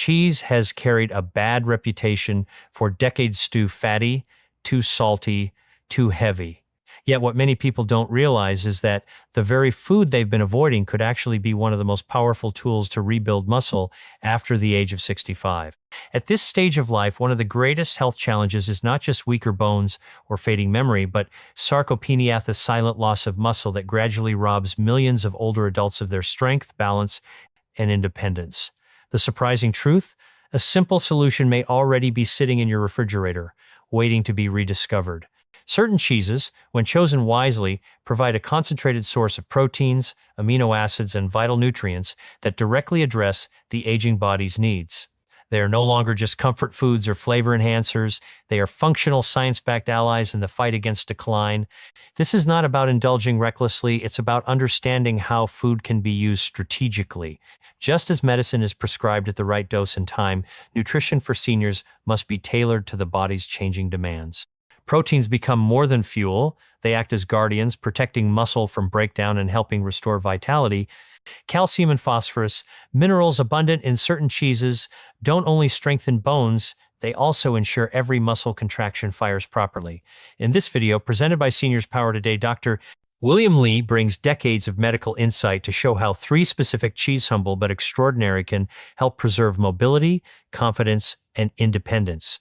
cheese has carried a bad reputation for decades too fatty, too salty, too heavy. Yet what many people don't realize is that the very food they've been avoiding could actually be one of the most powerful tools to rebuild muscle after the age of 65. At this stage of life, one of the greatest health challenges is not just weaker bones or fading memory, but sarcopenia, the silent loss of muscle that gradually robs millions of older adults of their strength, balance, and independence. The surprising truth? A simple solution may already be sitting in your refrigerator, waiting to be rediscovered. Certain cheeses, when chosen wisely, provide a concentrated source of proteins, amino acids, and vital nutrients that directly address the aging body's needs. They are no longer just comfort foods or flavor enhancers. They are functional, science-backed allies in the fight against decline. This is not about indulging recklessly. It's about understanding how food can be used strategically. Just as medicine is prescribed at the right dose and time, nutrition for seniors must be tailored to the body's changing demands. Proteins become more than fuel. They act as guardians, protecting muscle from breakdown and helping restore vitality. Calcium and phosphorus, minerals abundant in certain cheeses, don't only strengthen bones, they also ensure every muscle contraction fires properly. In this video, presented by Seniors Power Today, Dr. William Lee brings decades of medical insight to show how 3 specific cheese, humble but extraordinary, can help preserve mobility, confidence, and independence.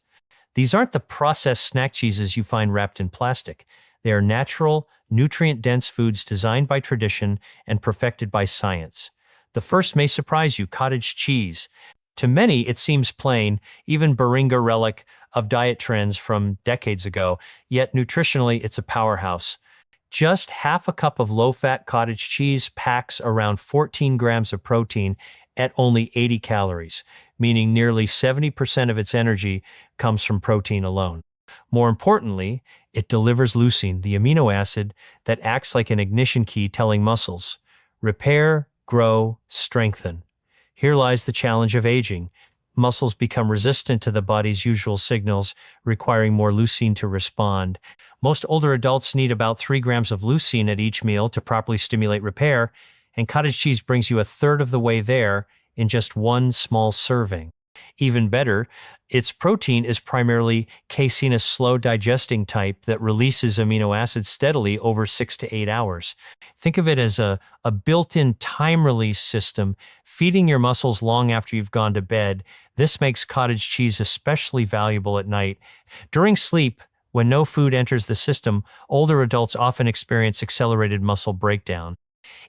These aren't the processed snack cheeses you find wrapped in plastic. They are natural, nutrient-dense foods designed by tradition and perfected by science. The first may surprise you: cottage cheese. To many, it seems plain, even Beringa relic of diet trends from decades ago, yet nutritionally it's a powerhouse. Just half a cup of low-fat cottage cheese packs around 14 grams of protein at only 80 calories, meaning nearly 70% of its energy comes from protein alone. More importantly, it delivers leucine, the amino acid that acts like an ignition key telling muscles, repair, grow, strengthen. Here lies the challenge of aging. Muscles become resistant to the body's usual signals, requiring more leucine to respond. Most older adults need about 3 grams of leucine at each meal to properly stimulate repair, and cottage cheese brings you a third of the way there in just one small serving. Even better, its protein is primarily casein, a slow digesting type that releases amino acids steadily over 6 to 8 hours. Think of it as a built-in time release system, feeding your muscles long after you've gone to bed. This makes cottage cheese especially valuable at night. During sleep, when no food enters the system, older adults often experience accelerated muscle breakdown.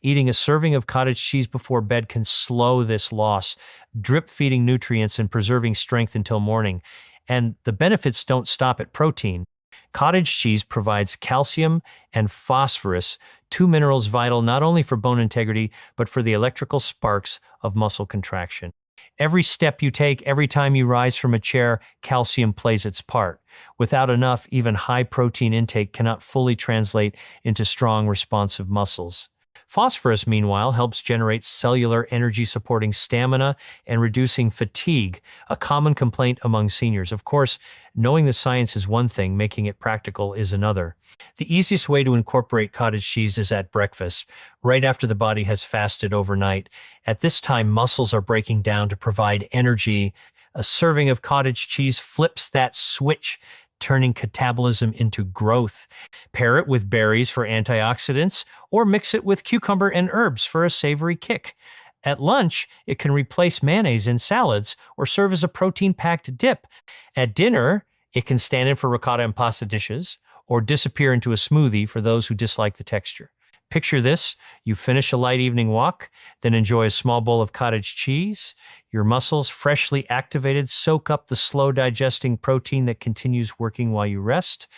Eating a serving of cottage cheese before bed can slow this loss, drip-feeding nutrients and preserving strength until morning. And the benefits don't stop at protein. Cottage cheese provides calcium and phosphorus, 2 minerals vital not only for bone integrity, but for the electrical sparks of muscle contraction. Every step you take, every time you rise from a chair, calcium plays its part. Without enough, even high protein intake cannot fully translate into strong, responsive muscles. Phosphorus, meanwhile, helps generate cellular energy, supporting stamina and reducing fatigue, a common complaint among seniors. Of course, knowing the science is one thing, making it practical is another. The easiest way to incorporate cottage cheese is at breakfast, right after the body has fasted overnight. At this time, muscles are breaking down to provide energy. A serving of cottage cheese flips that switch, turning catabolism into growth. Pair it with berries for antioxidants, or mix it with cucumber and herbs for a savory kick. At lunch, it can replace mayonnaise in salads or serve as a protein-packed dip. At dinner, it can stand in for ricotta and pasta dishes, or disappear into a smoothie for those who dislike the texture. Picture this: you finish a light evening walk, then enjoy a small bowl of cottage cheese. Your muscles, freshly activated, soak up the slow-digesting protein that continues working while you rest.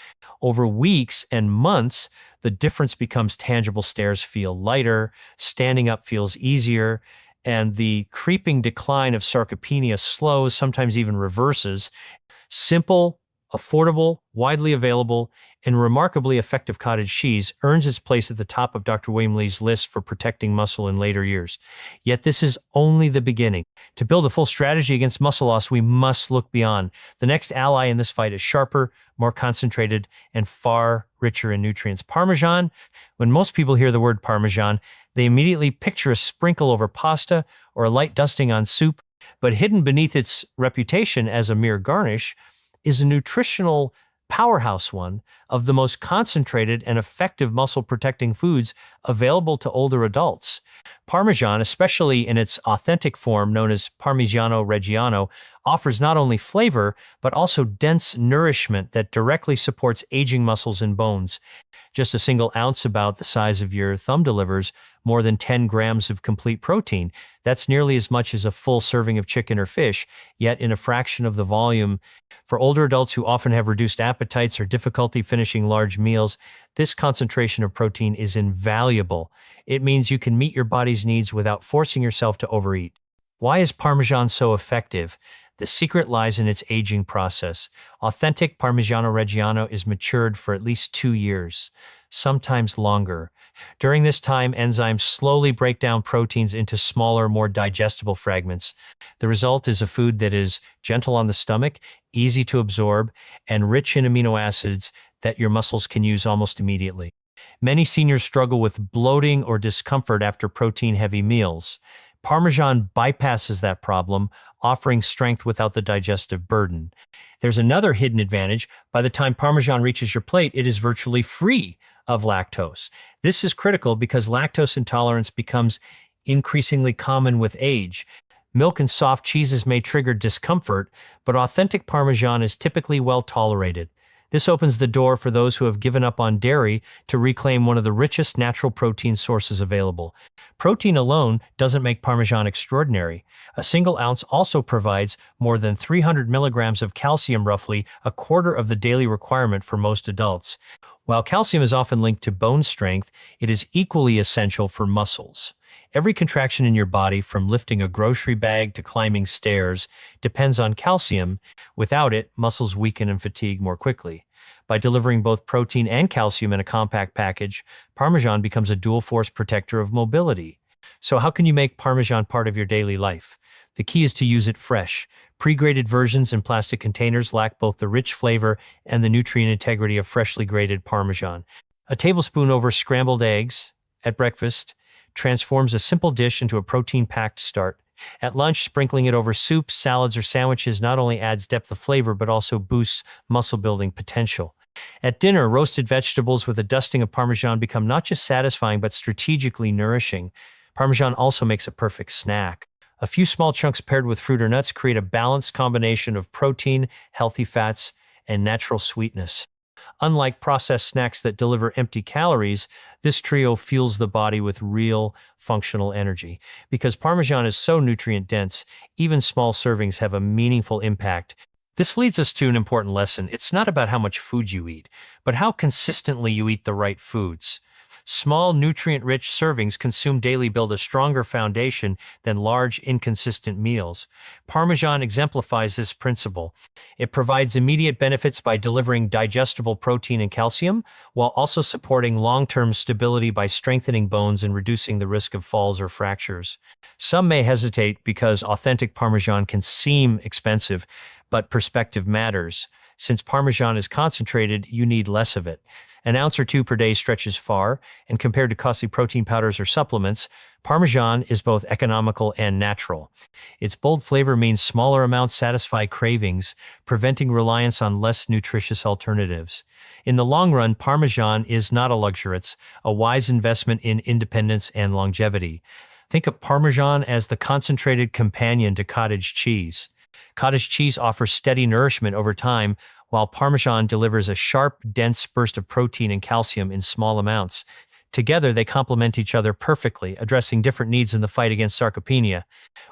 Over weeks and months, the difference becomes tangible. Stairs feel lighter, standing up feels easier, and the creeping decline of sarcopenia slows, sometimes even reverses. Simple, affordable, widely available, and remarkably effective cottage cheese earns its place at the top of Dr. William Lee's list for protecting muscle in later years. Yet this is only the beginning. To build a full strategy against muscle loss, we must look beyond. The next ally in this fight is sharper, more concentrated, and far richer in nutrients. Parmesan. When most people hear the word Parmesan, they immediately picture a sprinkle over pasta or a light dusting on soup. But hidden beneath its reputation as a mere garnish is a nutritional powerhouse, one of the most concentrated and effective muscle-protecting foods available to older adults. Parmesan, especially in its authentic form known as Parmigiano Reggiano, offers not only flavor, but also dense nourishment that directly supports aging muscles and bones. Just a single ounce, about the size of your thumb, delivers more than 10 grams of complete protein. That's nearly as much as a full serving of chicken or fish, yet in a fraction of the volume. For older adults who often have reduced appetites or difficulty finishing large meals, this concentration of protein is invaluable. It means you can meet your body's needs without forcing yourself to overeat. Why is Parmesan so effective? The secret lies in its aging process. Authentic Parmigiano Reggiano is matured for at least 2 years, sometimes longer. During this time, enzymes slowly break down proteins into smaller, more digestible fragments. The result is a food that is gentle on the stomach, easy to absorb, and rich in amino acids that your muscles can use almost immediately. Many seniors struggle with bloating or discomfort after protein-heavy meals. Parmesan bypasses that problem, offering strength without the digestive burden. There's another hidden advantage. By the time Parmesan reaches your plate, it is virtually free of lactose. This is critical because lactose intolerance becomes increasingly common with age. Milk and soft cheeses may trigger discomfort, but authentic Parmesan is typically well tolerated. This opens the door for those who have given up on dairy to reclaim one of the richest natural protein sources available. Protein alone doesn't make Parmesan extraordinary. A single ounce also provides more than 300 milligrams of calcium, roughly a quarter of the daily requirement for most adults. While calcium is often linked to bone strength, it is equally essential for muscles. Every contraction in your body, from lifting a grocery bag to climbing stairs, depends on calcium. Without it, muscles weaken and fatigue more quickly. By delivering both protein and calcium in a compact package, Parmesan becomes a dual-force protector of mobility. So how can you make Parmesan part of your daily life? The key is to use it fresh. Pre-grated versions in plastic containers lack both the rich flavor and the nutrient integrity of freshly grated Parmesan. A tablespoon over scrambled eggs at breakfast transforms a simple dish into a protein-packed start. At lunch, sprinkling it over soups, salads, or sandwiches not only adds depth of flavor, but also boosts muscle-building potential. At dinner, roasted vegetables with a dusting of Parmesan become not just satisfying, but strategically nourishing. Parmesan also makes a perfect snack. A few small chunks paired with fruit or nuts create a balanced combination of protein, healthy fats, and natural sweetness. Unlike processed snacks that deliver empty calories, this trio fuels the body with real, functional energy. Because Parmesan is so nutrient-dense, even small servings have a meaningful impact. This leads us to an important lesson. It's not about how much food you eat, but how consistently you eat the right foods. Small, nutrient-rich servings consumed daily build a stronger foundation than large, inconsistent meals. Parmesan exemplifies this principle. It provides immediate benefits by delivering digestible protein and calcium, while also supporting long-term stability by strengthening bones and reducing the risk of falls or fractures. Some may hesitate because authentic Parmesan can seem expensive, but perspective matters. Since Parmesan is concentrated, you need less of it. An ounce or two per day stretches far, and compared to costly protein powders or supplements, Parmesan is both economical and natural. Its bold flavor means smaller amounts satisfy cravings, preventing reliance on less nutritious alternatives. In the long run, Parmesan is not a luxury, it's a wise investment in independence and longevity. Think of Parmesan as the concentrated companion to cottage cheese. Cottage cheese offers steady nourishment over time, while Parmesan delivers a sharp, dense burst of protein and calcium in small amounts. Together, they complement each other perfectly, addressing different needs in the fight against sarcopenia.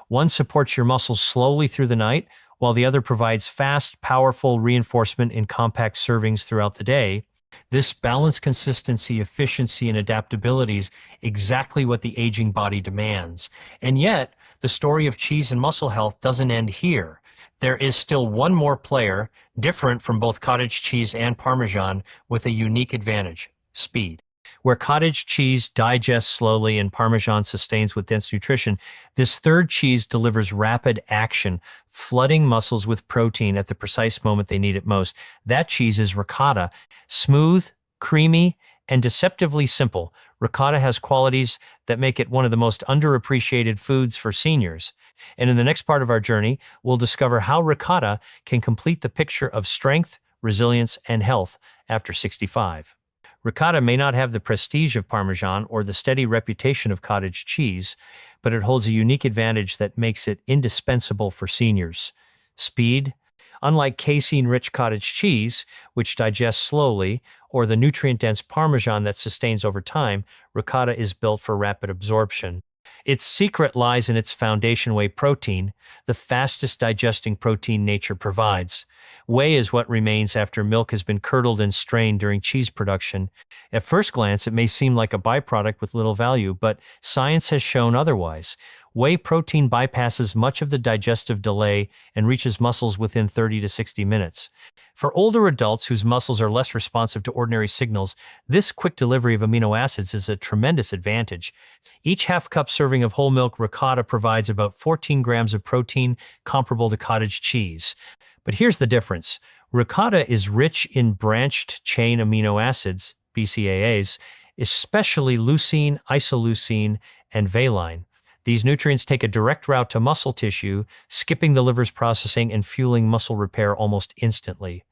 One supports your muscles slowly through the night, while the other provides fast, powerful reinforcement in compact servings throughout the day. This balanced consistency, efficiency, and adaptability is exactly what the aging body demands. And yet, the story of cheese and muscle health doesn't end here. There is still one more player, different from both cottage cheese and Parmesan, with a unique advantage: speed. Where cottage cheese digests slowly and Parmesan sustains with dense nutrition, this third cheese delivers rapid action, flooding muscles with protein at the precise moment they need it most. That cheese is ricotta, smooth, creamy, and deceptively simple, ricotta has qualities that make it one of the most underappreciated foods for seniors. And in the next part of our journey, we'll discover how ricotta can complete the picture of strength, resilience, and health after 65. Ricotta may not have the prestige of Parmesan or the steady reputation of cottage cheese, but it holds a unique advantage that makes it indispensable for seniors. Speed. Unlike casein-rich cottage cheese, which digests slowly, or the nutrient-dense Parmesan that sustains over time, ricotta is built for rapid absorption. Its secret lies in its foundation whey protein, the fastest digesting protein nature provides. Whey is what remains after milk has been curdled and strained during cheese production. At first glance, it may seem like a byproduct with little value, but science has shown otherwise. Whey protein bypasses much of the digestive delay and reaches muscles within 30 to 60 minutes. For older adults whose muscles are less responsive to ordinary signals, this quick delivery of amino acids is a tremendous advantage. Each half-cup serving of whole milk ricotta provides about 14 grams of protein, comparable to cottage cheese. But here's the difference. Ricotta is rich in branched-chain amino acids, BCAAs, especially leucine, isoleucine, and valine. These nutrients take a direct route to muscle tissue, skipping the liver's processing and fueling muscle repair almost instantly.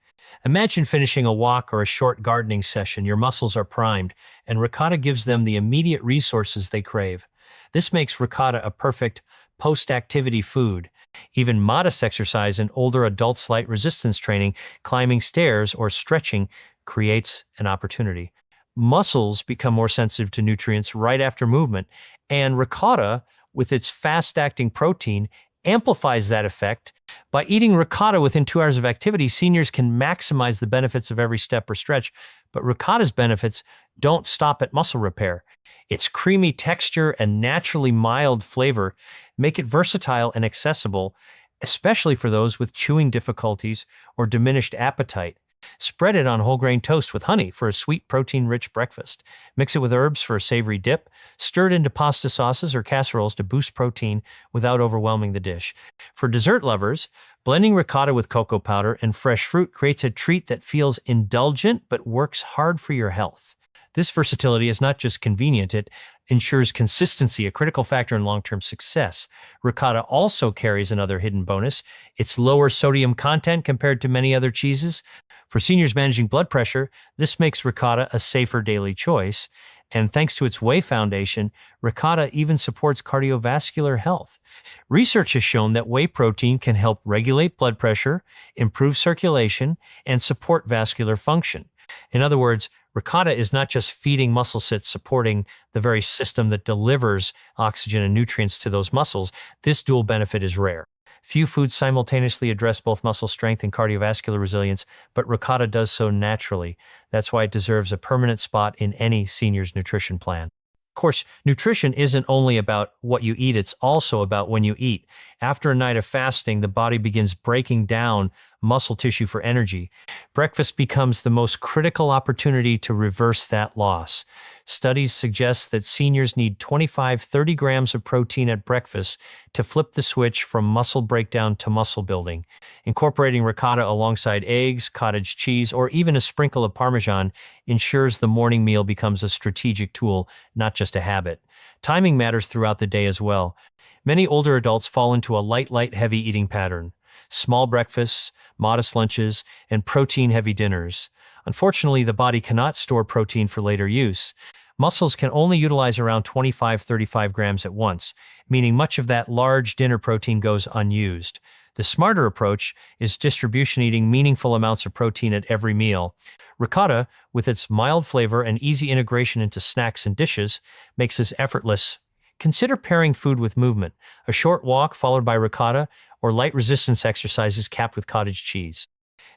Imagine finishing a walk or a short gardening session. Your muscles are primed, and ricotta gives them the immediate resources they crave. This makes ricotta a perfect post-activity food. Even modest exercise in older adults' light resistance training, climbing stairs, or stretching creates an opportunity. Muscles become more sensitive to nutrients right after movement, and ricotta, with its fast-acting protein, amplifies that effect. By eating ricotta within 2 hours of activity, seniors can maximize the benefits of every step or stretch, but ricotta's benefits don't stop at muscle repair. Its creamy texture and naturally mild flavor make it versatile and accessible, especially for those with chewing difficulties or diminished appetite. Spread it on whole grain toast with honey for a sweet, protein-rich breakfast. Mix it with herbs for a savory dip. Stir it into pasta sauces or casseroles to boost protein without overwhelming the dish. For dessert lovers, blending ricotta with cocoa powder and fresh fruit creates a treat that feels indulgent but works hard for your health. This versatility is not just convenient, it ensures consistency, a critical factor in long-term success. Ricotta also carries another hidden bonus, its lower sodium content compared to many other cheeses. For seniors managing blood pressure, this makes ricotta a safer daily choice. And thanks to its whey foundation, ricotta even supports cardiovascular health. Research has shown that whey protein can help regulate blood pressure, improve circulation, and support vascular function. In other words, ricotta is not just feeding muscles, it's supporting the very system that delivers oxygen and nutrients to those muscles. This dual benefit is rare. Few foods simultaneously address both muscle strength and cardiovascular resilience, but ricotta does so naturally. That's why it deserves a permanent spot in any senior's nutrition plan. Of course, nutrition isn't only about what you eat, it's also about when you eat. After a night of fasting, the body begins breaking down muscle tissue for energy. Breakfast becomes the most critical opportunity to reverse that loss. Studies suggest that seniors need 25-30 grams of protein at breakfast to flip the switch from muscle breakdown to muscle building. Incorporating ricotta alongside eggs, cottage cheese, or even a sprinkle of Parmesan ensures the morning meal becomes a strategic tool, not just a habit. Timing matters throughout the day as well. Many older adults fall into a light, heavy eating pattern. Small breakfasts, modest lunches, and protein-heavy dinners. Unfortunately, the body cannot store protein for later use. Muscles can only utilize around 25-35 grams at once, meaning much of that large dinner protein goes unused. The smarter approach is distribution, eating meaningful amounts of protein at every meal. Ricotta, with its mild flavor and easy integration into snacks and dishes, makes this effortless. Consider pairing food with movement, a short walk followed by ricotta, or light resistance exercises capped with cottage cheese.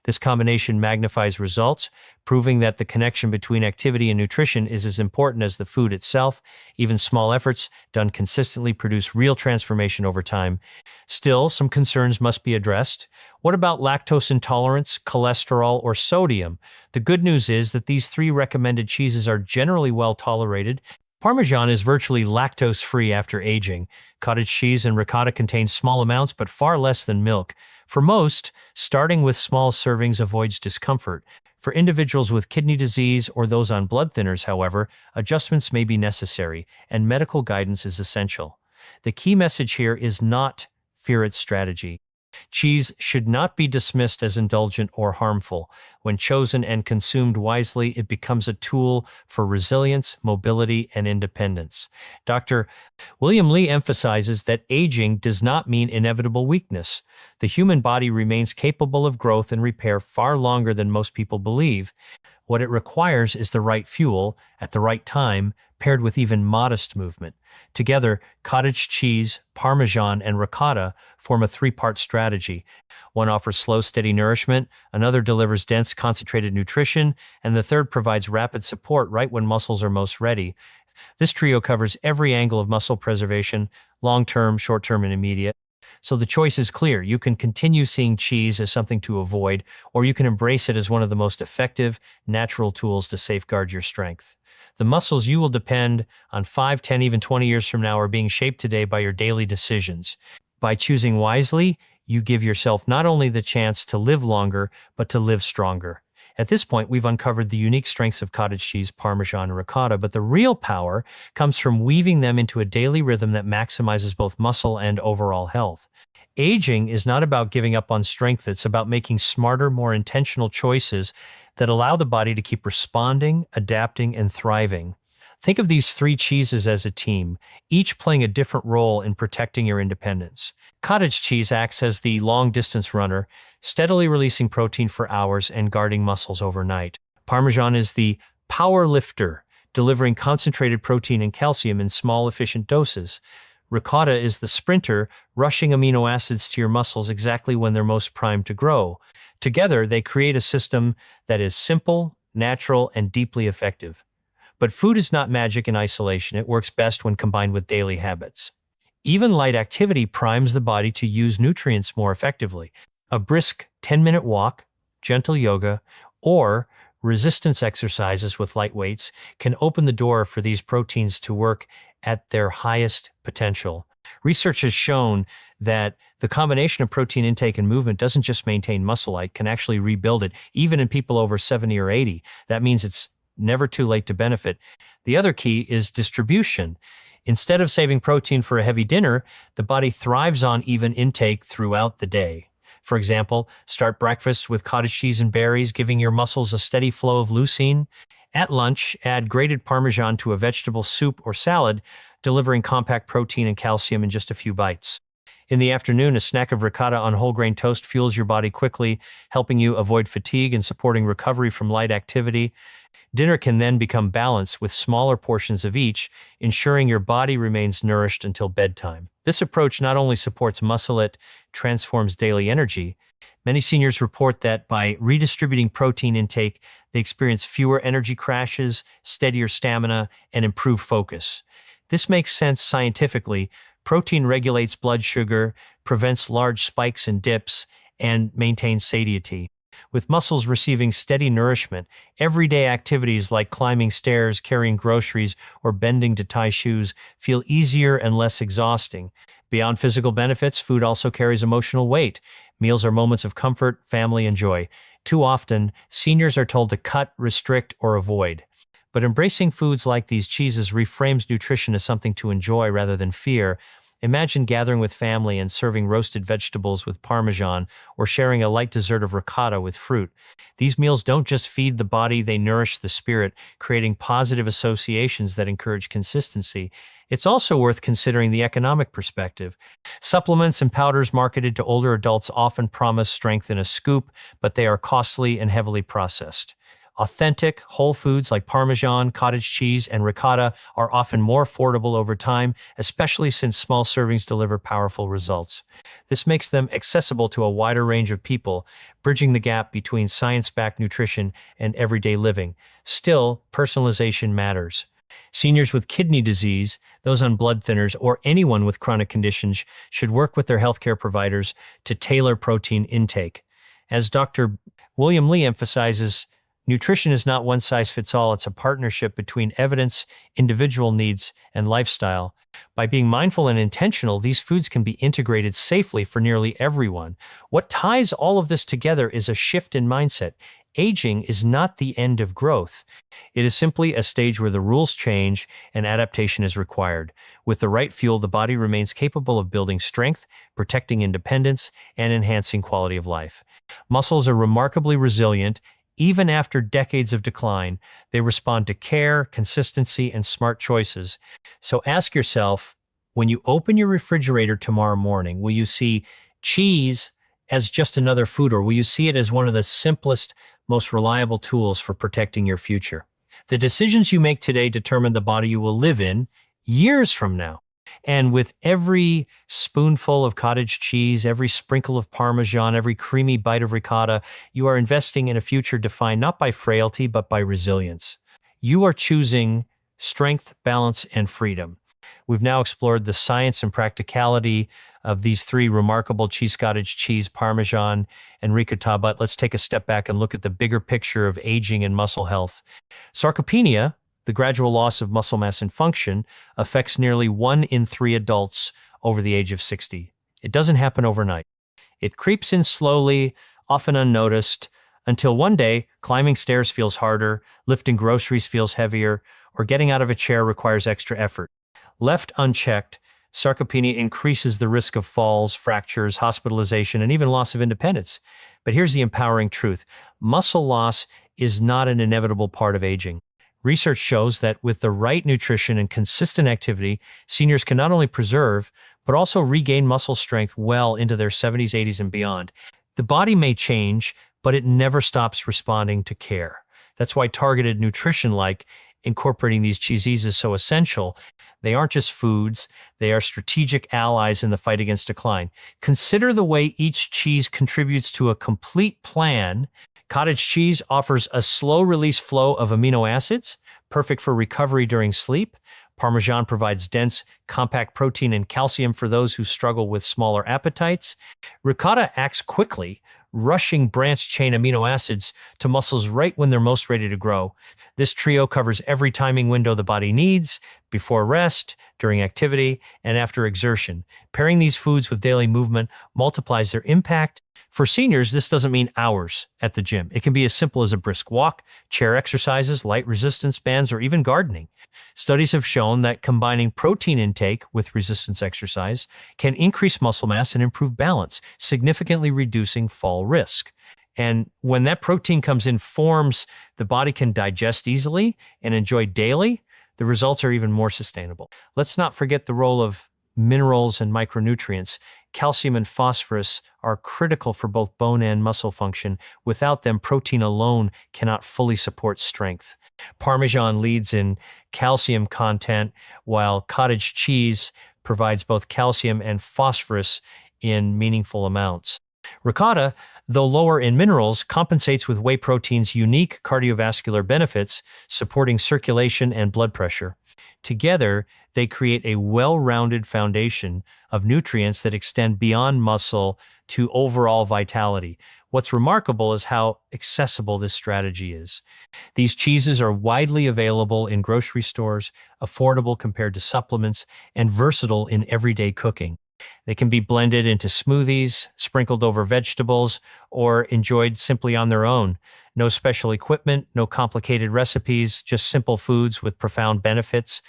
This combination magnifies results, proving that the connection between activity and nutrition is as important as the food itself. Even small efforts, done consistently, produce real transformation over time. Still, some concerns must be addressed. What about lactose intolerance, cholesterol, or sodium? The good news is that these 3 recommended cheeses are generally well tolerated. Parmesan is virtually lactose-free after aging. Cottage cheese and ricotta contain small amounts but far less than milk. For most, starting with small servings avoids discomfort. For individuals with kidney disease or those on blood thinners, however, adjustments may be necessary, and medical guidance is essential. The key message here is not fear its strategy. Cheese should not be dismissed as indulgent or harmful. When chosen and consumed wisely, it becomes a tool for resilience, mobility, and independence. Dr. William Li emphasizes that aging does not mean inevitable weakness. The human body remains capable of growth and repair far longer than most people believe. What it requires is the right fuel at the right time, paired with even modest movement. Together, cottage cheese, Parmesan, and ricotta form a three-part strategy. One offers slow, steady nourishment, another delivers dense, concentrated nutrition, and the third provides rapid support right when muscles are most ready. This trio covers every angle of muscle preservation, long-term, short-term, and immediate. So the choice is clear. You can continue seeing cheese as something to avoid, or you can embrace it as one of the most effective, natural tools to safeguard your strength. The muscles you will depend on 5, 10, even 20 years from now are being shaped today by your daily decisions. By choosing wisely, you give yourself not only the chance to live longer, but to live stronger. At this point, we've uncovered the unique strengths of cottage cheese, Parmesan, and ricotta, but the real power comes from weaving them into a daily rhythm that maximizes both muscle and overall health. Aging is not about giving up on strength, it's about making smarter, more intentional choices that allow the body to keep responding, adapting, and thriving. Think of these three cheeses as a team, each playing a different role in protecting your independence. Cottage cheese acts as the long-distance runner, steadily releasing protein for hours and guarding muscles overnight. Parmesan is the power lifter, delivering concentrated protein and calcium in small, efficient doses. Ricotta is the sprinter, rushing amino acids to your muscles exactly when they're most primed to grow. Together, they create a system that is simple, natural, and deeply effective. But food is not magic in isolation. It works best when combined with daily habits. Even light activity primes the body to use nutrients more effectively. A brisk 10-minute walk, gentle yoga, or resistance exercises with light weights can open the door for these proteins to work at their highest potential. Research has shown that the combination of protein intake and movement doesn't just maintain muscle, it can actually rebuild it, even in people over 70 or 80. That means it's never too late to benefit. The other key is distribution. Instead of saving protein for a heavy dinner, the body thrives on even intake throughout the day. For example, start breakfast with cottage cheese and berries, giving your muscles a steady flow of leucine. At lunch, add grated Parmesan to a vegetable soup or salad, delivering compact protein and calcium in just a few bites. In the afternoon, a snack of ricotta on whole grain toast fuels your body quickly, helping you avoid fatigue and supporting recovery from light activity. Dinner can then become balanced with smaller portions of each, ensuring your body remains nourished until bedtime. This approach not only supports muscle, it transforms daily energy. Many seniors report that by redistributing protein intake, they experience fewer energy crashes, steadier stamina, and improved focus. This makes sense scientifically. Protein regulates blood sugar, prevents large spikes and dips, and maintains satiety. With muscles receiving steady nourishment, everyday activities like climbing stairs, carrying groceries, or bending to tie shoes feel easier and less exhausting. Beyond physical benefits, food also carries emotional weight. Meals are moments of comfort, family, and joy. Too often, seniors are told to cut, restrict, or avoid. But embracing foods like these cheeses reframes nutrition as something to enjoy rather than fear. Imagine gathering with family and serving roasted vegetables with Parmesan or sharing a light dessert of ricotta with fruit. These meals don't just feed the body, they nourish the spirit, creating positive associations that encourage consistency. It's also worth considering the economic perspective. Supplements and powders marketed to older adults often promise strength in a scoop, but they are costly and heavily processed. Authentic, whole foods like Parmesan, cottage cheese, and ricotta are often more affordable over time, especially since small servings deliver powerful results. This makes them accessible to a wider range of people, bridging the gap between science-backed nutrition and everyday living. Still, personalization matters. Seniors with kidney disease, those on blood thinners, or anyone with chronic conditions should work with their healthcare providers to tailor protein intake. As Dr. William Li emphasizes, nutrition is not one size fits all. It's a partnership between evidence, individual needs, and lifestyle. By being mindful and intentional, these foods can be integrated safely for nearly everyone. What ties all of this together is a shift in mindset. Aging is not the end of growth. It is simply a stage where the rules change and adaptation is required. With the right fuel, the body remains capable of building strength, protecting independence, and enhancing quality of life. Muscles are remarkably resilient. Even after decades of decline, they respond to care, consistency, and smart choices. So ask yourself, when you open your refrigerator tomorrow morning, will you see cheese as just another food, or will you see it as one of the simplest, most reliable tools for protecting your future? The decisions you make today determine the body you will live in years from now. And with every spoonful of cottage cheese, every sprinkle of Parmesan, every creamy bite of ricotta, you are investing in a future defined not by frailty, but by resilience. You are choosing strength, balance, and freedom. We've now explored the science and practicality of these three remarkable cheese: cottage cheese, Parmesan, and ricotta, but let's take a step back and look at the bigger picture of aging and muscle health. Sarcopenia, the gradual loss of muscle mass and function, affects nearly 1 in 3 adults over the age of 60. It doesn't happen overnight. It creeps in slowly, often unnoticed, until one day climbing stairs feels harder, lifting groceries feels heavier, or getting out of a chair requires extra effort. Left unchecked, sarcopenia increases the risk of falls, fractures, hospitalization, and even loss of independence. But here's the empowering truth: muscle loss is not an inevitable part of aging. Research shows that with the right nutrition and consistent activity, seniors can not only preserve, but also regain muscle strength well into their 70s, 80s, and beyond. The body may change, but it never stops responding to care. That's why targeted nutrition, like incorporating these cheeses, is so essential. They aren't just foods, they are strategic allies in the fight against decline. Consider the way each cheese contributes to a complete plan. Cottage cheese offers a slow-release flow of amino acids, perfect for recovery during sleep. Parmesan provides dense, compact protein and calcium for those who struggle with smaller appetites. Ricotta acts quickly, rushing branched-chain amino acids to muscles right when they're most ready to grow. This trio covers every timing window the body needs: before rest, during activity, and after exertion. Pairing these foods with daily movement multiplies their impact. For seniors, this doesn't mean hours at the gym. It can be as simple as a brisk walk, chair exercises, light resistance bands, or even gardening. Studies have shown that combining protein intake with resistance exercise can increase muscle mass and improve balance, significantly reducing fall risk. And when that protein comes in forms the body can digest easily and enjoy daily, the results are even more sustainable. Let's not forget the role of minerals and micronutrients. Calcium and phosphorus are critical for both bone and muscle function. Without them, protein alone cannot fully support strength. Parmesan leads in calcium content, while cottage cheese provides both calcium and phosphorus in meaningful amounts. Ricotta, though lower in minerals, compensates with whey protein's unique cardiovascular benefits, supporting circulation and blood pressure. Together, they create a well-rounded foundation of nutrients that extend beyond muscle to overall vitality. What's remarkable is how accessible this strategy is. These cheeses are widely available in grocery stores, affordable compared to supplements, and versatile in everyday cooking. They can be blended into smoothies, sprinkled over vegetables, or enjoyed simply on their own. No special equipment, no complicated recipes, just simple foods with profound benefits.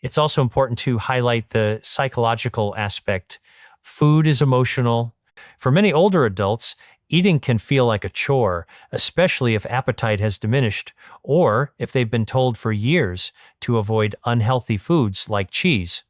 It's also important to highlight the psychological aspect. Food is emotional. For many older adults, eating can feel like a chore, especially if appetite has diminished, or if they've been told for years to avoid unhealthy foods like cheese.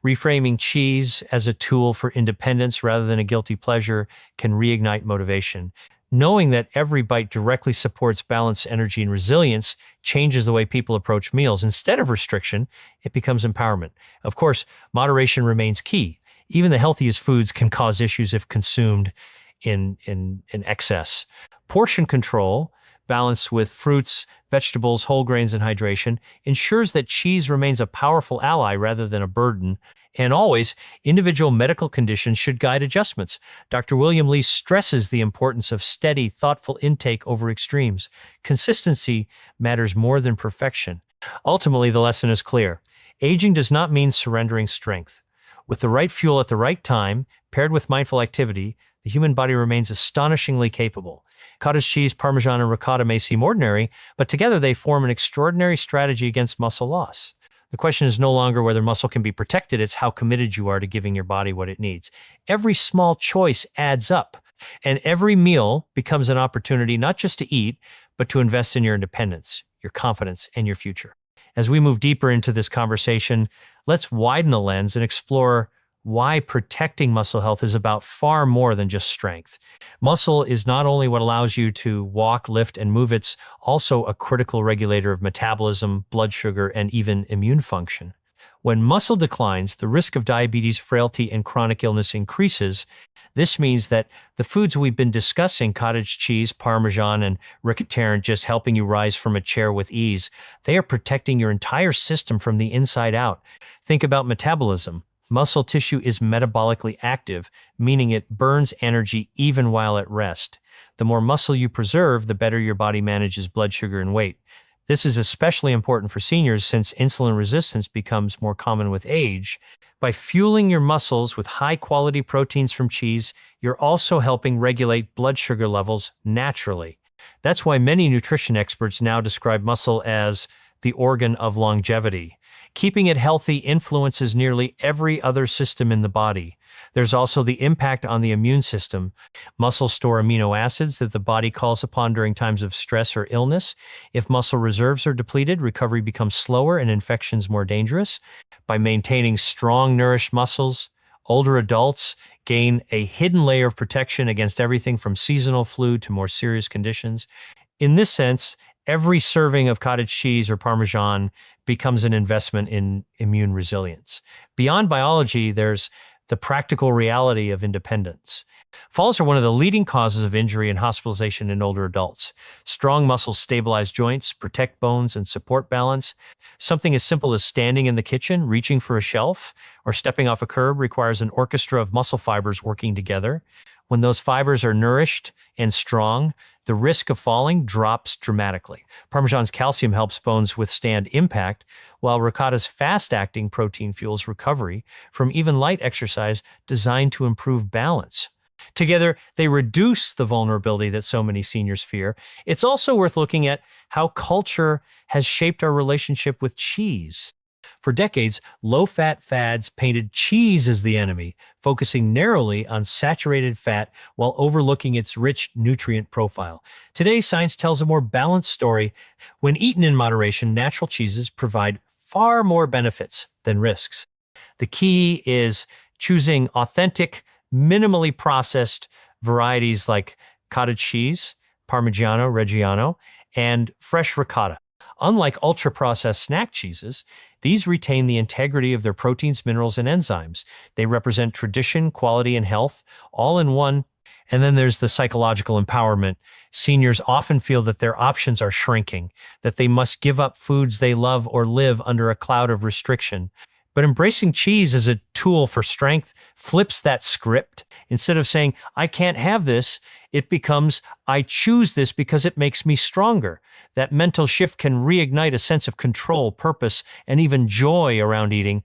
Reframing cheese as a tool for independence rather than a guilty pleasure can reignite motivation. Knowing that every bite directly supports balance, energy, and resilience changes the way people approach meals. Instead of restriction, it becomes empowerment. Of course, moderation remains key. Even the healthiest foods can cause issues if consumed in excess. Portion control, balanced with fruits, vegetables, whole grains, and hydration, ensures that cheese remains a powerful ally rather than a burden. And always, individual medical conditions should guide adjustments. Dr. William Lee stresses the importance of steady, thoughtful intake over extremes. Consistency matters more than perfection. Ultimately, the lesson is clear. Aging does not mean surrendering strength. With the right fuel at the right time, paired with mindful activity, the the human body remains astonishingly capable. Cottage cheese, Parmesan, and ricotta may seem ordinary, but together they form an extraordinary strategy against muscle loss. The question is no longer whether muscle can be protected, it's how committed you are to giving your body what it needs. Every small choice adds up, and every meal becomes an opportunity not just to eat, but to invest in your independence, your confidence, and your future. As we move deeper into this conversation, let's widen the lens and explore why protecting muscle health is about far more than just strength. Muscle is not only what allows you to walk, lift, and move, it's also a critical regulator of metabolism, blood sugar, and even immune function. When muscle declines, the risk of diabetes, frailty, and chronic illness increases. This means that the foods we've been discussing, cottage cheese, Parmesan, and ricotta, aren't just helping you rise from a chair with ease. They are protecting your entire system from the inside out. Think about metabolism. Muscle tissue is metabolically active, meaning it burns energy even while at rest. The more muscle you preserve, the better your body manages blood sugar and weight. This is especially important for seniors since insulin resistance becomes more common with age. By fueling your muscles with high-quality proteins from cheese, you're also helping regulate blood sugar levels naturally. That's why many nutrition experts now describe muscle as the organ of longevity. Keeping it healthy influences nearly every other system in the body. There's also the impact on the immune system. Muscles store amino acids that the body calls upon during times of stress or illness. If muscle reserves are depleted, recovery becomes slower and infections more dangerous. By maintaining strong, nourished muscles, older adults gain a hidden layer of protection against everything from seasonal flu to more serious conditions. In this sense, every serving of cottage cheese or Parmesan becomes an investment in immune resilience. Beyond biology, there's the practical reality of independence. Falls are one of the leading causes of injury and hospitalization in older adults. Strong muscles stabilize joints, protect bones, and support balance. Something as simple as standing in the kitchen, reaching for a shelf, or stepping off a curb requires an orchestra of muscle fibers working together. When those fibers are nourished and strong, the risk of falling drops dramatically. Parmesan's calcium helps bones withstand impact, while ricotta's fast-acting protein fuels recovery from even light exercise designed to improve balance. Together, they reduce the vulnerability that so many seniors fear. It's also worth looking at how culture has shaped our relationship with cheese. For decades, low-fat fads painted cheese as the enemy, focusing narrowly on saturated fat while overlooking its rich nutrient profile. Today, science tells a more balanced story. When eaten in moderation, natural cheeses provide far more benefits than risks. The key is choosing authentic, minimally processed varieties like cottage cheese, Parmigiano Reggiano, and fresh ricotta. Unlike ultra-processed snack cheeses, these retain the integrity of their proteins, minerals, and enzymes. They represent tradition, quality, and health, all in one. And then there's the psychological empowerment. Seniors often feel that their options are shrinking, that they must give up foods they love or live under a cloud of restriction. But embracing cheese as a tool for strength flips that script. Instead of saying, I can't have this, it becomes, I choose this because it makes me stronger. That mental shift can reignite a sense of control, purpose, and even joy around eating.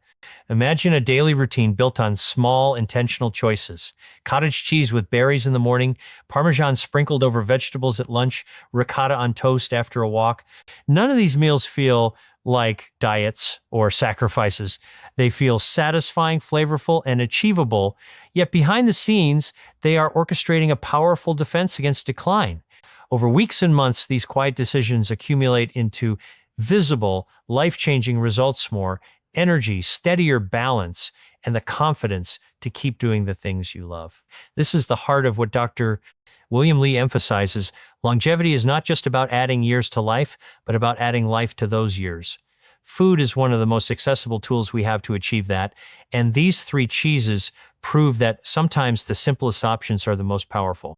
Imagine a daily routine built on small, intentional choices. Cottage cheese with berries in the morning, Parmesan sprinkled over vegetables at lunch, ricotta on toast after a walk. None of these meals feel like diets or sacrifices. They feel satisfying, flavorful, and achievable, yet behind the scenes, they are orchestrating a powerful defense against decline. Over weeks and months, these quiet decisions accumulate into visible, life-changing results: more energy, steadier balance, and the confidence to keep doing the things you love. This is the heart of what Dr. William Li emphasizes. Longevity is not just about adding years to life, but about adding life to those years. Food is one of the most accessible tools we have to achieve that, and these three cheeses prove that sometimes the simplest options are the most powerful.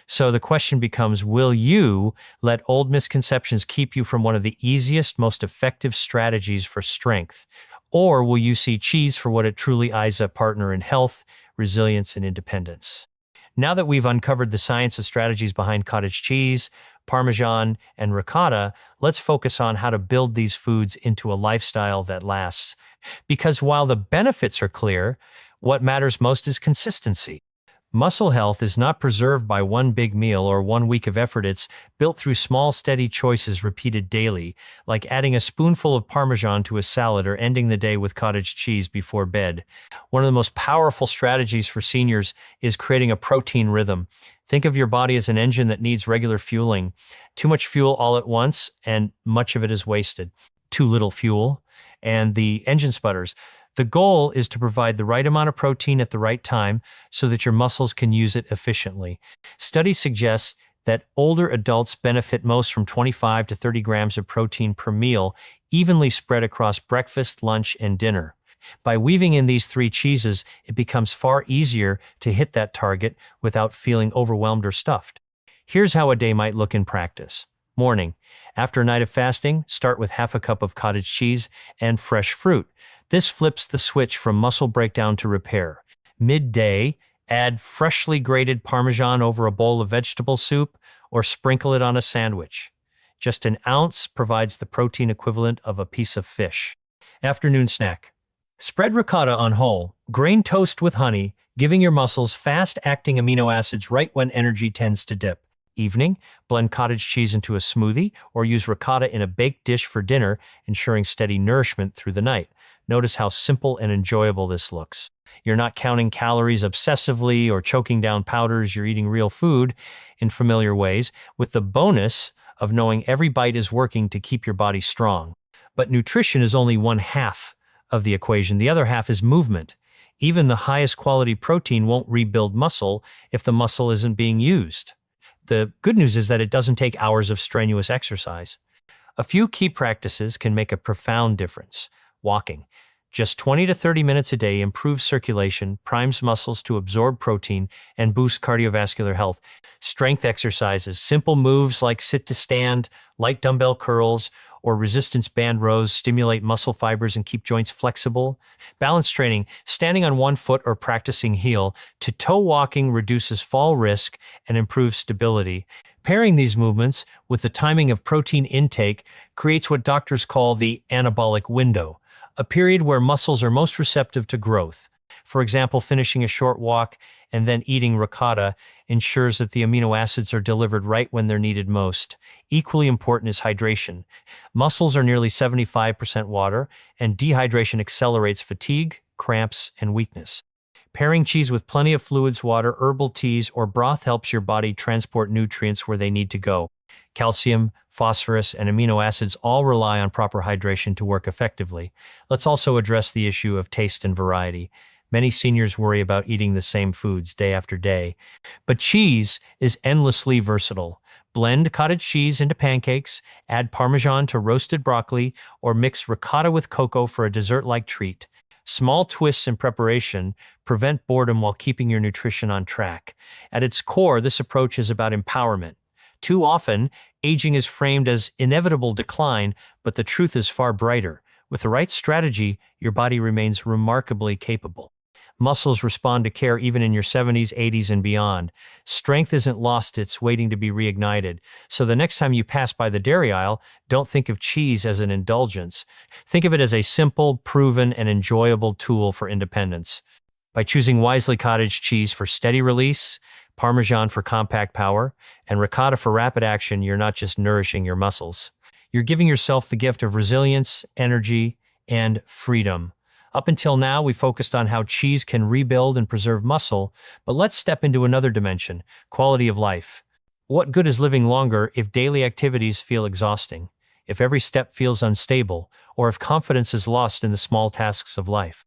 So the question becomes, will you let old misconceptions keep you from one of the easiest, most effective strategies for strength? Or will you see cheese for what it truly is, a partner in health, resilience, and independence? Now that we've uncovered the science and strategies behind cottage cheese, Parmesan, and ricotta, let's focus on how to build these foods into a lifestyle that lasts. Because while the benefits are clear, what matters most is consistency. Muscle health is not preserved by one big meal or 1 week of effort. It's built through small, steady choices repeated daily, like adding a spoonful of Parmesan to a salad or ending the day with cottage cheese before bed. One of the most powerful strategies for seniors is creating a protein rhythm. Think of your body as an engine that needs regular fueling. Too much fuel all at once, and much of it is wasted. Too little fuel, and the engine sputters. The goal is to provide the right amount of protein at the right time so that your muscles can use it efficiently. Studies suggest that older adults benefit most from 25 to 30 grams of protein per meal, evenly spread across breakfast, lunch, and dinner. By weaving in these three cheeses, it becomes far easier to hit that target without feeling overwhelmed or stuffed. Here's how a day might look in practice. Morning. After a night of fasting, start with half a cup of cottage cheese and fresh fruit. This flips the switch from muscle breakdown to repair. Midday, add freshly grated Parmesan over a bowl of vegetable soup or sprinkle it on a sandwich. Just an ounce provides the protein equivalent of a piece of fish. Afternoon snack. Spread ricotta on whole, grain toast with honey, giving your muscles fast-acting amino acids right when energy tends to dip. Evening, blend cottage cheese into a smoothie or use ricotta in a baked dish for dinner, ensuring steady nourishment through the night. Notice how simple and enjoyable this looks. You're not counting calories obsessively or choking down powders. You're eating real food in familiar ways, with the bonus of knowing every bite is working to keep your body strong. But nutrition is only one half of the equation. The other half is movement. Even the highest quality protein won't rebuild muscle if the muscle isn't being used. The good news is that it doesn't take hours of strenuous exercise. A few key practices can make a profound difference. Walking. Just 20 to 30 minutes a day improves circulation, primes muscles to absorb protein, and boosts cardiovascular health. Strength exercises, simple moves like sit to stand, light dumbbell curls, or resistance band rows stimulate muscle fibers and keep joints flexible. Balance training, standing on one foot or practicing heel to toe walking reduces fall risk and improves stability. Pairing these movements with the timing of protein intake creates what doctors call the anabolic window, a period where muscles are most receptive to growth. For example, finishing a short walk and then eating ricotta ensures that the amino acids are delivered right when they're needed most. Equally important is hydration. Muscles are nearly 75% water, and dehydration accelerates fatigue, cramps, and weakness. Pairing cheese with plenty of fluids, water, herbal teas, or broth helps your body transport nutrients where they need to go. Calcium, phosphorus, and amino acids all rely on proper hydration to work effectively. Let's also address the issue of taste and variety. Many seniors worry about eating the same foods day after day, but cheese is endlessly versatile. Blend cottage cheese into pancakes, add Parmesan to roasted broccoli, or mix ricotta with cocoa for a dessert-like treat. Small twists in preparation prevent boredom while keeping your nutrition on track. At its core, this approach is about empowerment. Too often, aging is framed as inevitable decline, but the truth is far brighter. With the right strategy, your body remains remarkably capable. Muscles respond to care even in your 70s, 80s, and beyond. Strength isn't lost, it's waiting to be reignited. So the next time you pass by the dairy aisle, don't think of cheese as an indulgence. Think of it as a simple, proven, and enjoyable tool for independence. By choosing wisely, cottage cheese for steady release, Parmesan for compact power, and ricotta for rapid action, you're not just nourishing your muscles. You're giving yourself the gift of resilience, energy, and freedom. Up until now, we focused on how cheese can rebuild and preserve muscle, but let's step into another dimension, quality of life. What good is living longer if daily activities feel exhausting, if every step feels unstable, or if confidence is lost in the small tasks of life?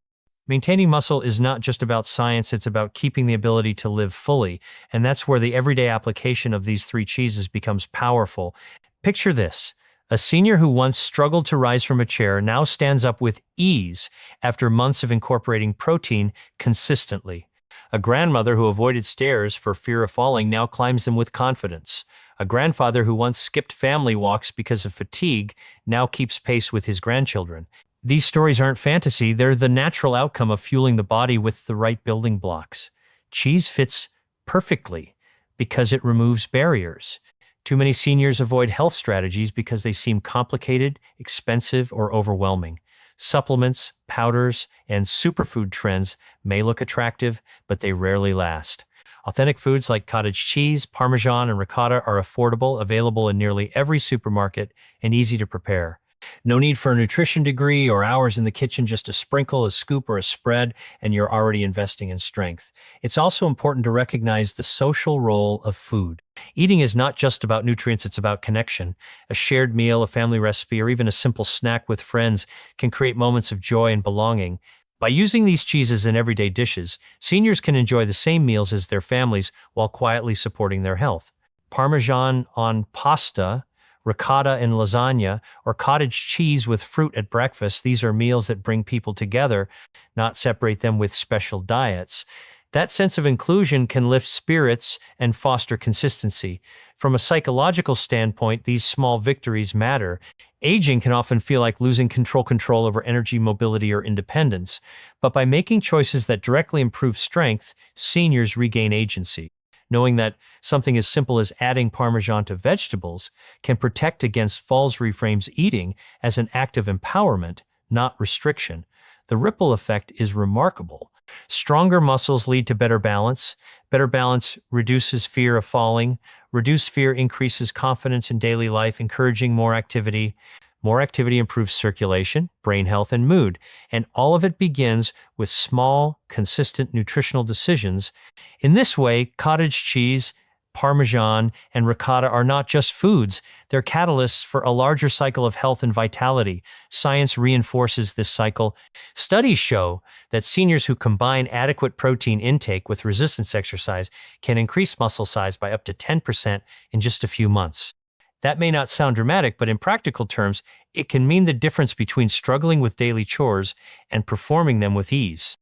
Maintaining muscle is not just about science, it's about keeping the ability to live fully, and that's where the everyday application of these three cheeses becomes powerful. Picture this. A senior who once struggled to rise from a chair now stands up with ease after months of incorporating protein consistently. A grandmother who avoided stairs for fear of falling now climbs them with confidence. A grandfather who once skipped family walks because of fatigue now keeps pace with his grandchildren. These stories aren't fantasy, they're the natural outcome of fueling the body with the right building blocks. Cheese fits perfectly because it removes barriers. Too many seniors avoid health strategies because they seem complicated, expensive, or overwhelming. Supplements, powders, and superfood trends may look attractive, but they rarely last. Authentic foods like cottage cheese, Parmesan, and ricotta are affordable, available in nearly every supermarket, and easy to prepare. No need for a nutrition degree or hours in the kitchen, just a sprinkle, a scoop, or a spread, and you're already investing in strength. It's also important to recognize the social role of food. Eating is not just about nutrients, it's about connection. A shared meal, a family recipe, or even a simple snack with friends can create moments of joy and belonging. By using these cheeses in everyday dishes, seniors can enjoy the same meals as their families while quietly supporting their health. Parmesan on pasta, ricotta in lasagna, or cottage cheese with fruit at breakfast, these are meals that bring people together, not separate them with special diets. That sense of inclusion can lift spirits and foster consistency. From a psychological standpoint, these small victories matter. Aging can often feel like losing control over energy, mobility, or independence. But by making choices that directly improve strength, seniors regain agency. Knowing that something as simple as adding Parmesan to vegetables can protect against falls reframes eating as an act of empowerment, not restriction. The ripple effect is remarkable. Stronger muscles lead to better balance. Better balance reduces fear of falling. Reduced fear increases confidence in daily life, encouraging more activity. More activity improves circulation, brain health, and mood. And all of it begins with small, consistent nutritional decisions. In this way, cottage cheese, Parmesan, and ricotta are not just foods, they're catalysts for a larger cycle of health and vitality. Science reinforces this cycle. Studies show that seniors who combine adequate protein intake with resistance exercise can increase muscle size by up to 10% in just a few months. That may not sound dramatic, but in practical terms, it can mean the difference between struggling with daily chores and performing them with ease.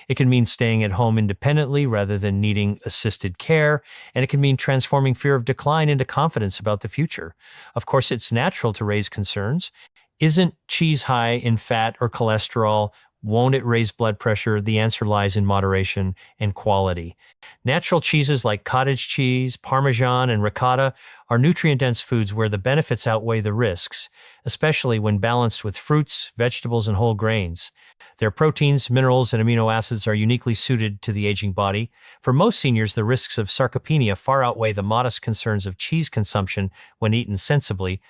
It can mean staying at home independently rather than needing assisted care, and it can mean transforming fear of decline into confidence about the future. Of course, it's natural to raise concerns. Isn't cheese high in fat or cholesterol? Won't it raise blood pressure? The answer lies in moderation and quality. Natural cheeses like cottage cheese, Parmesan, and ricotta are nutrient-dense foods where the benefits outweigh the risks, especially when balanced with fruits, vegetables, and whole grains. Their proteins, minerals, and amino acids are uniquely suited to the aging body. For most seniors, the risks of sarcopenia far outweigh the modest concerns of cheese consumption when eaten sensibly.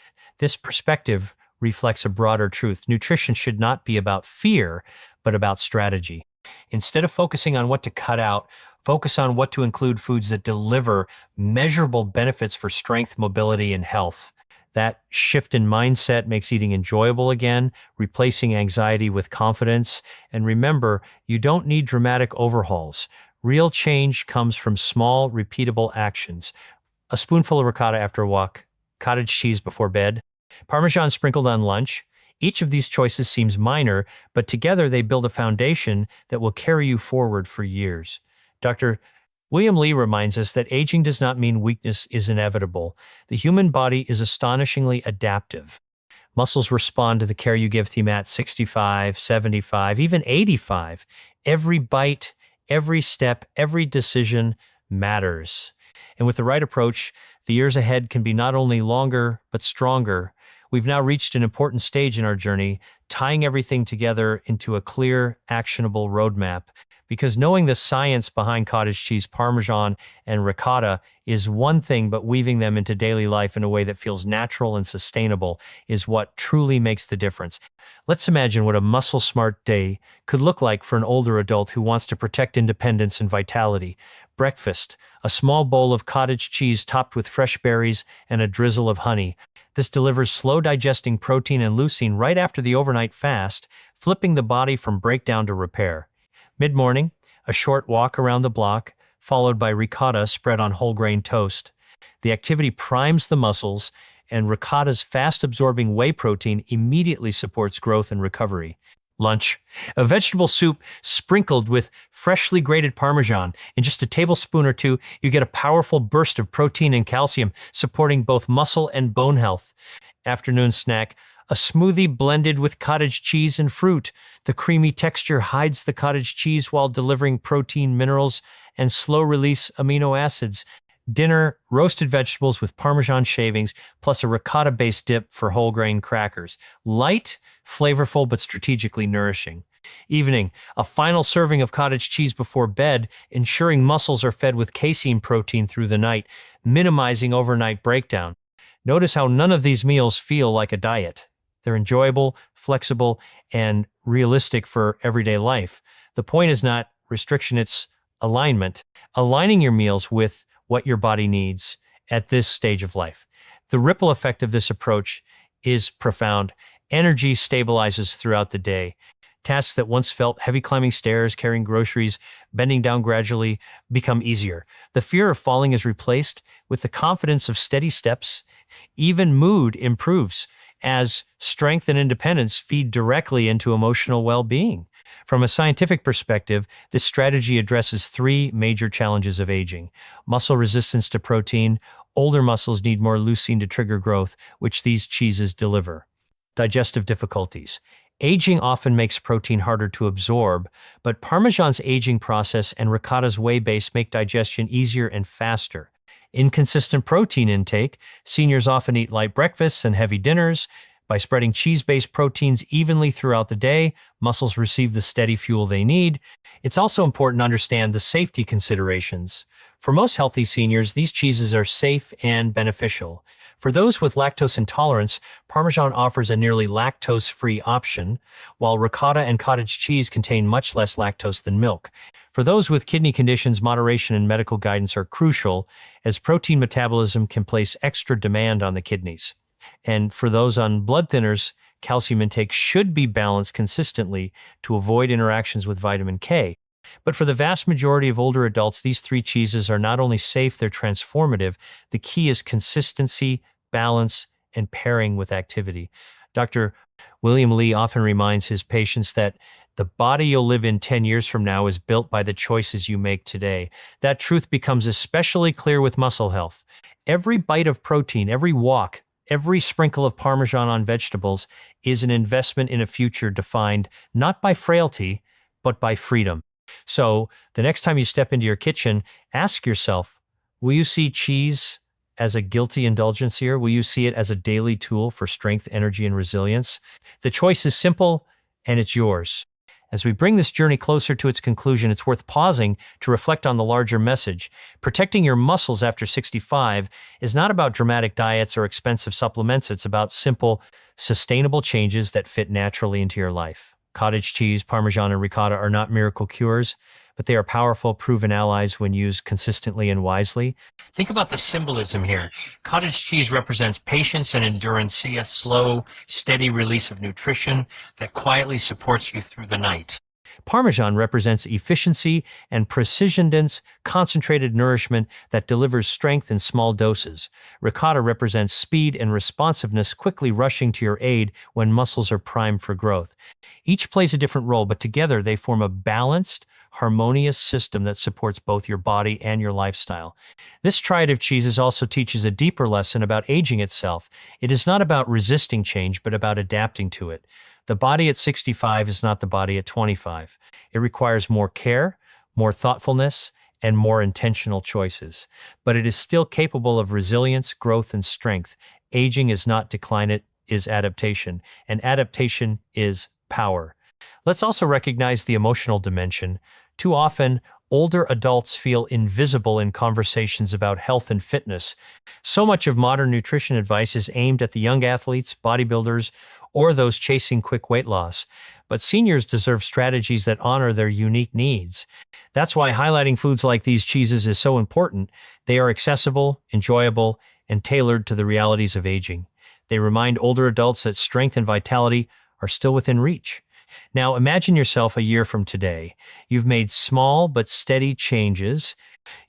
This perspective reflects a broader truth. Nutrition should not be about fear, but about strategy. Instead of focusing on what to cut out, focus on what to include: foods that deliver measurable benefits for strength, mobility, and health. That shift in mindset makes eating enjoyable again, replacing anxiety with confidence. And remember, you don't need dramatic overhauls. Real change comes from small, repeatable actions. A spoonful of ricotta after a walk, cottage cheese before bed, Parmesan sprinkled on lunch. Each of these choices seems minor, but together they build a foundation that will carry you forward for years. Dr. William Lee reminds us that aging does not mean weakness is inevitable. The human body is astonishingly adaptive. Muscles respond to the care you give them at 65, 75, even 85. Every bite, every step, every decision matters. And with the right approach, the years ahead can be not only longer, but stronger. We've now reached an important stage in our journey, tying everything together into a clear, actionable roadmap. Because knowing the science behind cottage cheese, Parmesan, and ricotta is one thing, but weaving them into daily life in a way that feels natural and sustainable is what truly makes the difference. Let's imagine what a muscle-smart day could look like for an older adult who wants to protect independence and vitality. Breakfast: a small bowl of cottage cheese topped with fresh berries and a drizzle of honey. This delivers slow-digesting protein and leucine right after the overnight fast, flipping the body from breakdown to repair. Mid-morning, a short walk around the block, followed by ricotta spread on whole grain toast. The activity primes the muscles, and ricotta's fast-absorbing whey protein immediately supports growth and recovery. Lunch: a vegetable soup sprinkled with freshly grated Parmesan. In just a tablespoon or two, you get a powerful burst of protein and calcium, supporting both muscle and bone health. Afternoon snack: a smoothie blended with cottage cheese and fruit. The creamy texture hides the cottage cheese while delivering protein, minerals, and slow-release amino acids. Dinner: roasted vegetables with Parmesan shavings, plus a ricotta-based dip for whole grain crackers. Light, flavorful, but strategically nourishing. Evening, a final serving of cottage cheese before bed, ensuring muscles are fed with casein protein through the night, minimizing overnight breakdown. Notice how none of these meals feel like a diet. They're enjoyable, flexible, and realistic for everyday life. The point is not restriction, it's alignment. Aligning your meals with what your body needs at this stage of life. The ripple effect of this approach is profound. Energy stabilizes throughout the day. Tasks that once felt heavy, climbing stairs, carrying groceries, bending down gradually, become easier. The fear of falling is replaced with the confidence of steady steps. Even mood improves as strength and independence feed directly into emotional well-being. From a scientific perspective, this strategy addresses three major challenges of aging: muscle resistance to protein. Older muscles need more leucine to trigger growth, which these cheeses deliver. Digestive difficulties. Aging often makes protein harder to absorb, but Parmesan's aging process and ricotta's whey base make digestion easier and faster. Inconsistent protein intake. Seniors often eat light breakfasts and heavy dinners. By spreading cheese-based proteins evenly throughout the day, muscles receive the steady fuel they need. It's also important to understand the safety considerations. For most healthy seniors, these cheeses are safe and beneficial. For those with lactose intolerance, Parmesan offers a nearly lactose-free option, while ricotta and cottage cheese contain much less lactose than milk. For those with kidney conditions, moderation and medical guidance are crucial, as protein metabolism can place extra demand on the kidneys. And for those on blood thinners, calcium intake should be balanced consistently to avoid interactions with vitamin K. But for the vast majority of older adults, these three cheeses are not only safe, they're transformative. The key is consistency, balance, and pairing with activity. Dr. William Lee often reminds his patients that the body you'll live in 10 years from now is built by the choices you make today. That truth becomes especially clear with muscle health. Every bite of protein, every walk, every sprinkle of Parmesan on vegetables is an investment in a future defined not by frailty, but by freedom. So the next time you step into your kitchen, ask yourself, will you see cheese as a guilty indulgence here? Will you see it as a daily tool for strength, energy, and resilience? The choice is simple, and it's yours. As we bring this journey closer to its conclusion, it's worth pausing to reflect on the larger message. Protecting your muscles after 65 is not about dramatic diets or expensive supplements. It's about simple, sustainable changes that fit naturally into your life. Cottage cheese, Parmesan, and ricotta are not miracle cures, but they are powerful, proven allies when used consistently and wisely. Think about the symbolism here. Cottage cheese represents patience and endurance. See a slow, steady release of nutrition that quietly supports you through the night. Parmesan represents efficiency and precision-dense, concentrated nourishment that delivers strength in small doses. Ricotta represents speed and responsiveness, quickly rushing to your aid when muscles are primed for growth. Each plays a different role, but together they form a balanced, harmonious system that supports both your body and your lifestyle. This triad of cheeses also teaches a deeper lesson about aging itself. It is not about resisting change, but about adapting to it. The body at 65 is not the body at 25. It requires more care, more thoughtfulness, and more intentional choices. But it is still capable of resilience, growth, and strength. Aging is not decline, it is adaptation. And adaptation is power. Let's also recognize the emotional dimension. Too often, older adults feel invisible in conversations about health and fitness. So much of modern nutrition advice is aimed at the young athletes, bodybuilders, or those chasing quick weight loss. But seniors deserve strategies that honor their unique needs. That's why highlighting foods like these cheeses is so important. They are accessible, enjoyable, and tailored to the realities of aging. They remind older adults that strength and vitality are still within reach. Now imagine yourself a year from today. You've made small but steady changes.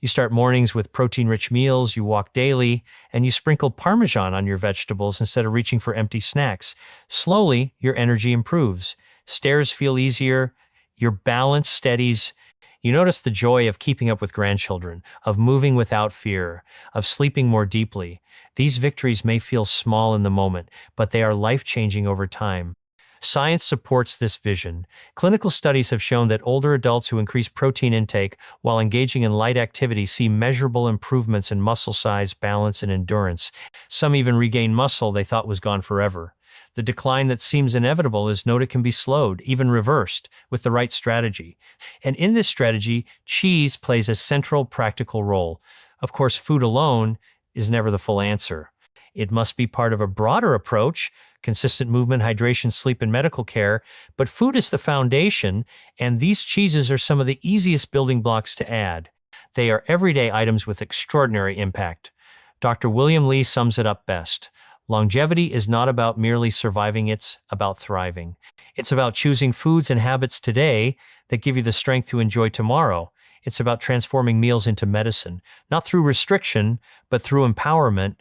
You start mornings with protein-rich meals, you walk daily, and you sprinkle Parmesan on your vegetables instead of reaching for empty snacks. Slowly, your energy improves. Stairs feel easier, your balance steadies. You notice the joy of keeping up with grandchildren, of moving without fear, of sleeping more deeply. These victories may feel small in the moment, but they are life-changing over time. Science supports this vision. Clinical studies have shown that older adults who increase protein intake while engaging in light activity see measurable improvements in muscle size, balance, and endurance. Some even regain muscle they thought was gone forever. The decline that seems inevitable is known it can be slowed, even reversed, with the right strategy. And in this strategy, cheese plays a central practical role. Of course, food alone is never the full answer. It must be part of a broader approach, consistent movement, hydration, sleep, and medical care, but food is the foundation, and these cheeses are some of the easiest building blocks to add. They are everyday items with extraordinary impact. Dr. William Li sums it up best. Longevity is not about merely surviving, it's about thriving. It's about choosing foods and habits today that give you the strength to enjoy tomorrow. It's about transforming meals into medicine, not through restriction, but through empowerment.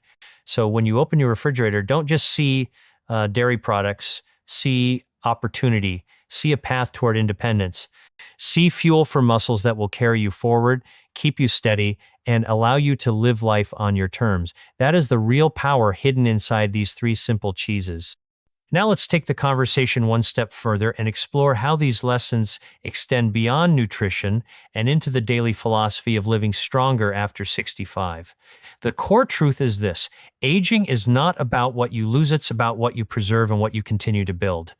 So when you open your refrigerator, don't just see dairy products, see opportunity, see a path toward independence, see fuel for muscles that will carry you forward, keep you steady, and allow you to live life on your terms. That is the real power hidden inside these three simple cheeses. Now let's take the conversation one step further and explore how these lessons extend beyond nutrition and into the daily philosophy of living stronger after 65. The core truth is this: aging is not about what you lose, it's about what you preserve and what you continue to build.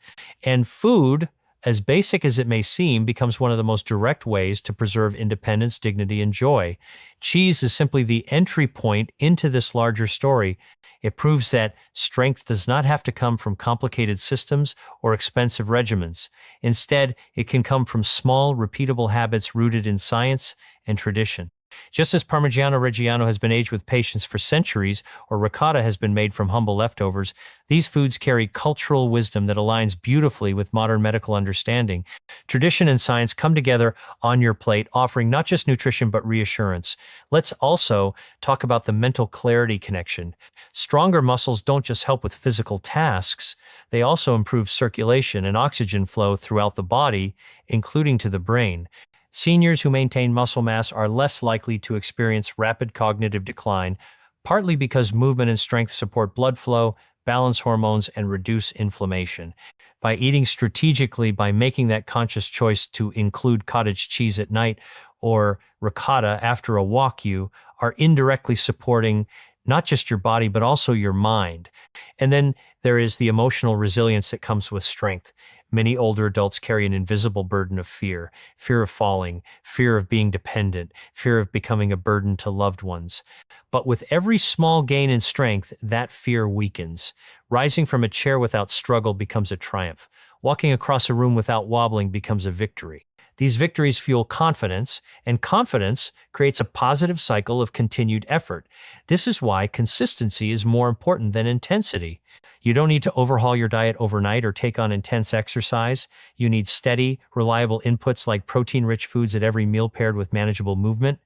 And food, as basic as it may seem, becomes one of the most direct ways to preserve independence, dignity, and joy. Cheese is simply the entry point into this larger story. It proves that strength does not have to come from complicated systems or expensive regimens. Instead, it can come from small, repeatable habits rooted in science and tradition. Just as Parmigiano Reggiano has been aged with patience for centuries, or ricotta has been made from humble leftovers, these foods carry cultural wisdom that aligns beautifully with modern medical understanding. Tradition and science come together on your plate, offering not just nutrition but reassurance. Let's also talk about the mental clarity connection. Stronger muscles don't just help with physical tasks, they also improve circulation and oxygen flow throughout the body, including to the brain. Seniors who maintain muscle mass are less likely to experience rapid cognitive decline, partly because movement and strength support blood flow, balance hormones, and reduce inflammation. By eating strategically, by making that conscious choice to include cottage cheese at night or ricotta after a walk, you are indirectly supporting not just your body, but also your mind. And then there is the emotional resilience that comes with strength. Many older adults carry an invisible burden of fear of falling, fear of being dependent, fear of becoming a burden to loved ones. But with every small gain in strength, that fear weakens. Rising from a chair without struggle becomes a triumph. Walking across a room without wobbling becomes a victory. These victories fuel confidence, and confidence creates a positive cycle of continued effort. This is why consistency is more important than intensity. You don't need to overhaul your diet overnight or take on intense exercise. You need steady, reliable inputs like protein-rich foods at every meal paired with manageable movement.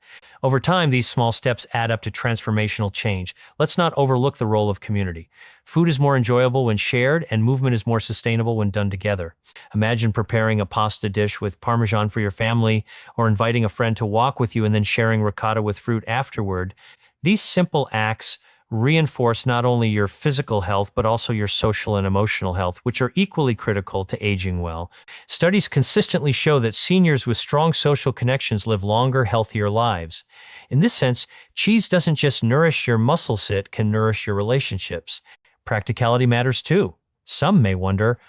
Over time, these small steps add up to transformational change. Let's not overlook the role of community. Food is more enjoyable when shared, and movement is more sustainable when done together. Imagine preparing a pasta dish with Parmesan for your family, or inviting a friend to walk with you and then sharing ricotta with fruit afterward. These simple acts reinforce not only your physical health, but also your social and emotional health, which are equally critical to aging well. Studies consistently show that seniors with strong social connections live longer, healthier lives. In this sense, cheese doesn't just nourish your muscles, it can nourish your relationships. Practicality matters too. Some may wonder,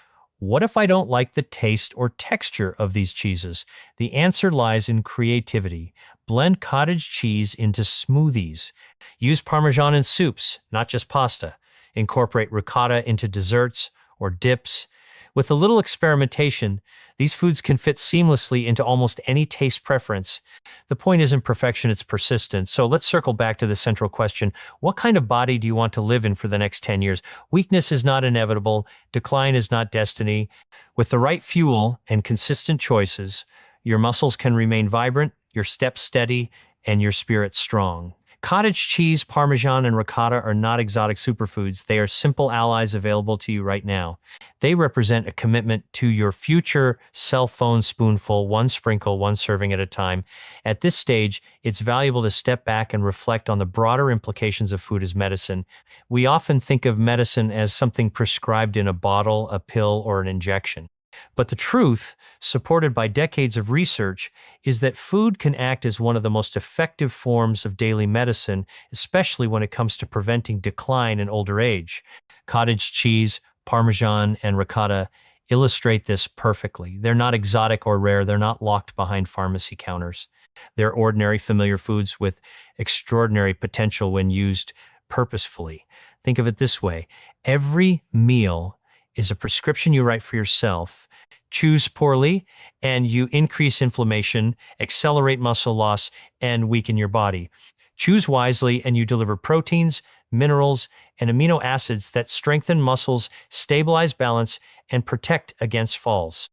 what if I don't like the taste or texture of these cheeses? The answer lies in creativity. Blend cottage cheese into smoothies. Use Parmesan in soups, not just pasta. Incorporate ricotta into desserts or dips. With a little experimentation, these foods can fit seamlessly into almost any taste preference. The point isn't perfection, it's persistence. So let's circle back to the central question. What kind of body do you want to live in for the next 10 years? Weakness is not inevitable. Decline is not destiny. With the right fuel and consistent choices, your muscles can remain vibrant, your steps steady, and your spirit strong. Cottage cheese, Parmesan, and ricotta are not exotic superfoods. They are simple allies available to you right now. They represent a commitment to your future cell phone spoonful, one sprinkle, one serving at a time. At this stage, it's valuable to step back and reflect on the broader implications of food as medicine. We often think of medicine as something prescribed in a bottle, a pill, or an injection. But the truth, supported by decades of research, is that food can act as one of the most effective forms of daily medicine, especially when it comes to preventing decline in older age. Cottage cheese, Parmesan, and ricotta illustrate this perfectly. They're not exotic or rare. They're not locked behind pharmacy counters. They're ordinary, familiar foods with extraordinary potential when used purposefully. Think of it this way. Every meal is a prescription you write for yourself. Choose poorly, and you increase inflammation, accelerate muscle loss, and weaken your body. Choose wisely, and you deliver proteins, minerals, and amino acids that strengthen muscles, stabilize balance, and protect against falls.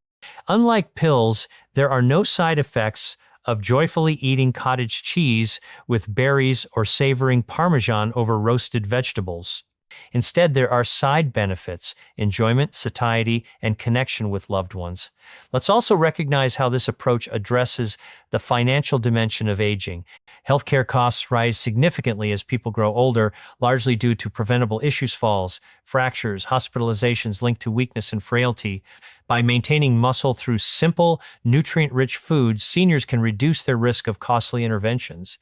Unlike pills, there are no side effects of joyfully eating cottage cheese with berries or savoring Parmesan over roasted vegetables. Instead, there are side benefits: enjoyment, satiety, and connection with loved ones. Let's also recognize how this approach addresses the financial dimension of aging. Healthcare costs rise significantly as people grow older, largely due to preventable issues: falls, fractures, hospitalizations linked to weakness and frailty. By maintaining muscle through simple, nutrient-rich foods, seniors can reduce their risk of costly interventions.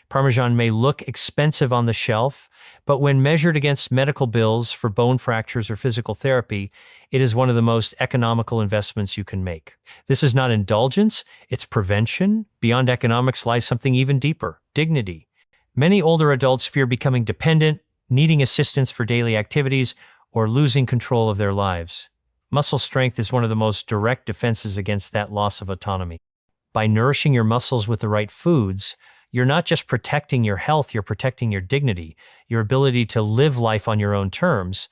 Parmesan may look expensive on the shelf, but when measured against medical bills for bone fractures or physical therapy, it is one of the most economical investments you can make. This is not indulgence, it's prevention. Beyond economics lies something even deeper: dignity. Many older adults fear becoming dependent, needing assistance for daily activities, or losing control of their lives. Muscle strength is one of the most direct defenses against that loss of autonomy. By nourishing your muscles with the right foods, you're not just protecting your health, you're protecting your dignity, your ability to live life on your own terms,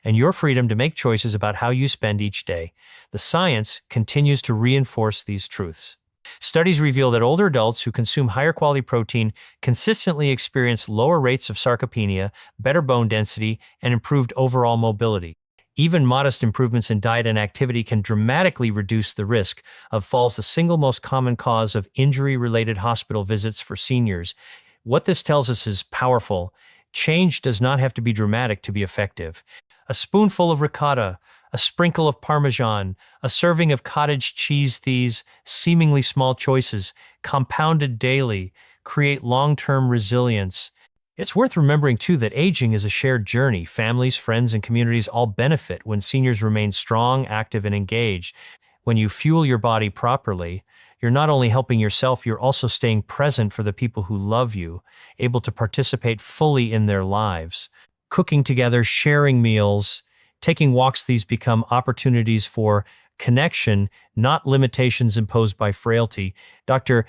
and your freedom to make choices about how you spend each day. The science continues to reinforce these truths. Studies reveal that older adults who consume higher quality protein consistently experience lower rates of sarcopenia, better bone density, and improved overall mobility. Even modest improvements in diet and activity can dramatically reduce the risk of falls, the single most common cause of injury-related hospital visits for seniors. What this tells us is powerful. Change does not have to be dramatic to be effective. A spoonful of ricotta, a sprinkle of Parmesan, a serving of cottage cheese, these seemingly small choices, compounded daily, create long-term resilience. It's worth remembering, too, that aging is a shared journey. Families, friends, and communities all benefit when seniors remain strong, active, and engaged. When you fuel your body properly, you're not only helping yourself, you're also staying present for the people who love you, able to participate fully in their lives. Cooking together, sharing meals, taking walks, these become opportunities for connection, not limitations imposed by frailty. Dr.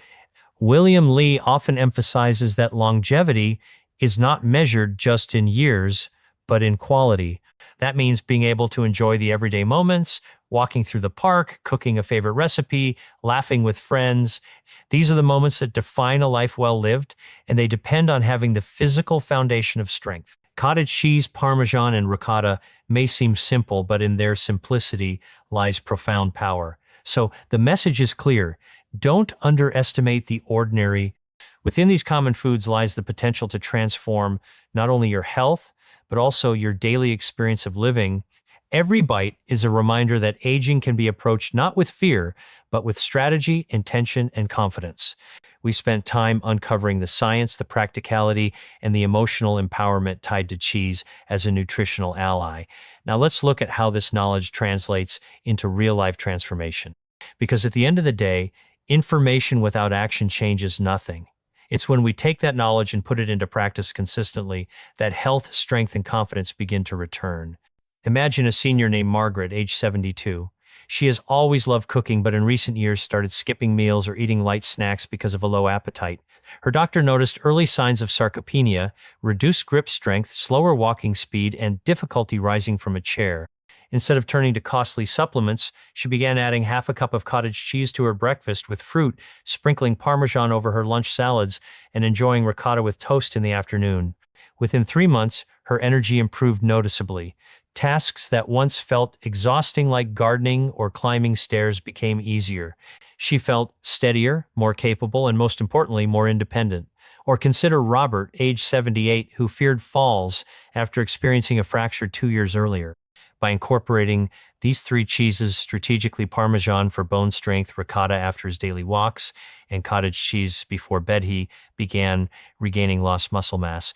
William Lee often emphasizes that longevity is not measured just in years, but in quality. That means being able to enjoy the everyday moments, walking through the park, cooking a favorite recipe, laughing with friends. These are the moments that define a life well lived, and they depend on having the physical foundation of strength. Cottage cheese, Parmesan, and ricotta may seem simple, but in their simplicity lies profound power. So the message is clear: don't underestimate the ordinary. Within these common foods lies the potential to transform not only your health, but also your daily experience of living. Every bite is a reminder that aging can be approached not with fear, but with strategy, intention, and confidence. We spent time uncovering the science, the practicality, and the emotional empowerment tied to cheese as a nutritional ally. Now let's look at how this knowledge translates into real-life transformation. Because at the end of the day, information without action changes nothing. It's when we take that knowledge and put it into practice consistently that health, strength, and confidence begin to return. Imagine a senior named Margaret, age 72. She has always loved cooking, but in recent years started skipping meals or eating light snacks because of a low appetite. Her doctor noticed early signs of sarcopenia, reduced grip strength, slower walking speed, and difficulty rising from a chair. Instead of turning to costly supplements, she began adding half a cup of cottage cheese to her breakfast with fruit, sprinkling Parmesan over her lunch salads, and enjoying ricotta with toast in the afternoon. Within 3 months, her energy improved noticeably. Tasks that once felt exhausting, like gardening or climbing stairs, became easier. She felt steadier, more capable, and most importantly, more independent. Or consider Robert, age 78, who feared falls after experiencing a fracture 2 years earlier. By incorporating these 3 cheeses strategically, Parmesan for bone strength, ricotta after his daily walks, and cottage cheese before bed, he began regaining lost muscle mass.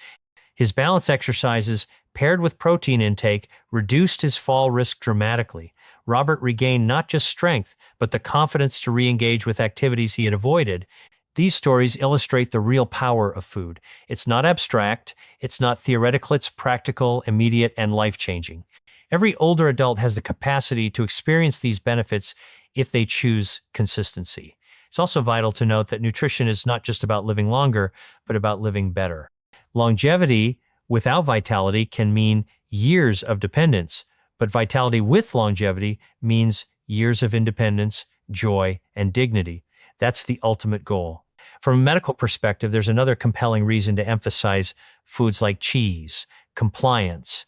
His balance exercises, paired with protein intake, reduced his fall risk dramatically. Robert regained not just strength, but the confidence to re-engage with activities he had avoided. These stories illustrate the real power of food. It's not abstract, it's not theoretical, it's practical, immediate, and life-changing. Every older adult has the capacity to experience these benefits if they choose consistency. It's also vital to note that nutrition is not just about living longer, but about living better. Longevity without vitality can mean years of dependence, but vitality with longevity means years of independence, joy, and dignity. That's the ultimate goal. From a medical perspective, there's another compelling reason to emphasize foods like cheese, compliance.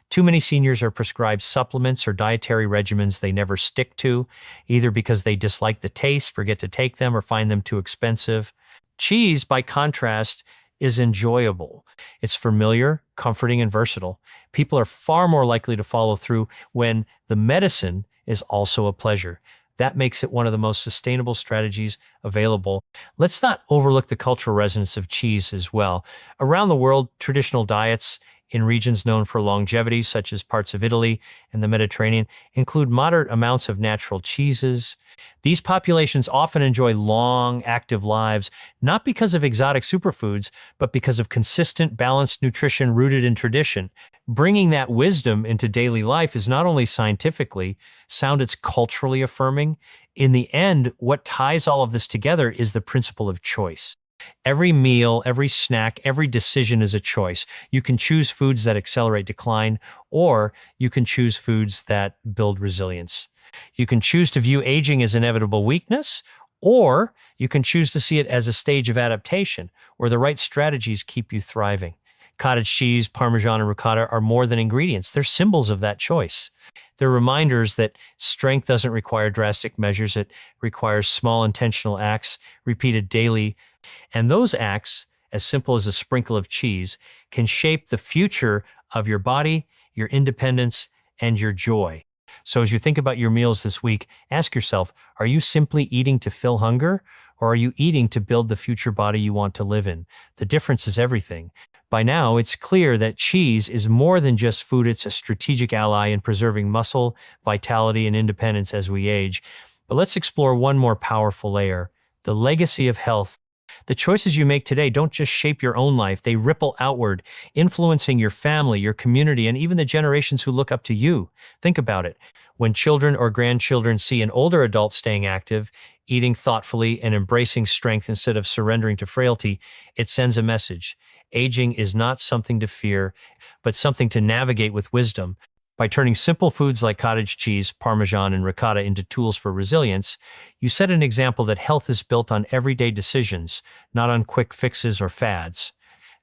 Too many seniors are prescribed supplements or dietary regimens they never stick to, either because they dislike the taste, forget to take them, or find them too expensive. Cheese, by contrast, is enjoyable. It's familiar, comforting, and versatile. People are far more likely to follow through when the medicine is also a pleasure. That makes it one of the most sustainable strategies available. Let's not overlook the cultural resonance of cheese as well. Around the world, traditional diets in regions known for longevity, such as parts of Italy and the Mediterranean, include moderate amounts of natural cheeses. These populations often enjoy long, active lives, not because of exotic superfoods, but because of consistent, balanced nutrition rooted in tradition. Bringing that wisdom into daily life is not only scientifically sound, it's culturally affirming. In the end, what ties all of this together is the principle of choice. Every meal, every snack, every decision is a choice. You can choose foods that accelerate decline, or you can choose foods that build resilience. You can choose to view aging as inevitable weakness, or you can choose to see it as a stage of adaptation, where the right strategies keep you thriving. Cottage cheese, Parmesan, and ricotta are more than ingredients. They're symbols of that choice. They're reminders that strength doesn't require drastic measures. It requires small intentional acts repeated daily. And those acts, as simple as a sprinkle of cheese, can shape the future of your body, your independence, and your joy. So as you think about your meals this week, ask yourself, are you simply eating to fill hunger, or are you eating to build the future body you want to live in? The difference is everything. By now, it's clear that cheese is more than just food. It's a strategic ally in preserving muscle, vitality, and independence as we age. But let's explore one more powerful layer, the legacy of health. The choices you make today don't just shape your own life, they ripple outward, influencing your family, your community, and even the generations who look up to you. Think about it. When children or grandchildren see an older adult staying active, eating thoughtfully, and embracing strength instead of surrendering to frailty, it sends a message. Aging is not something to fear, but something to navigate with wisdom. By turning simple foods like cottage cheese, Parmesan, and ricotta into tools for resilience, you set an example that health is built on everyday decisions, not on quick fixes or fads.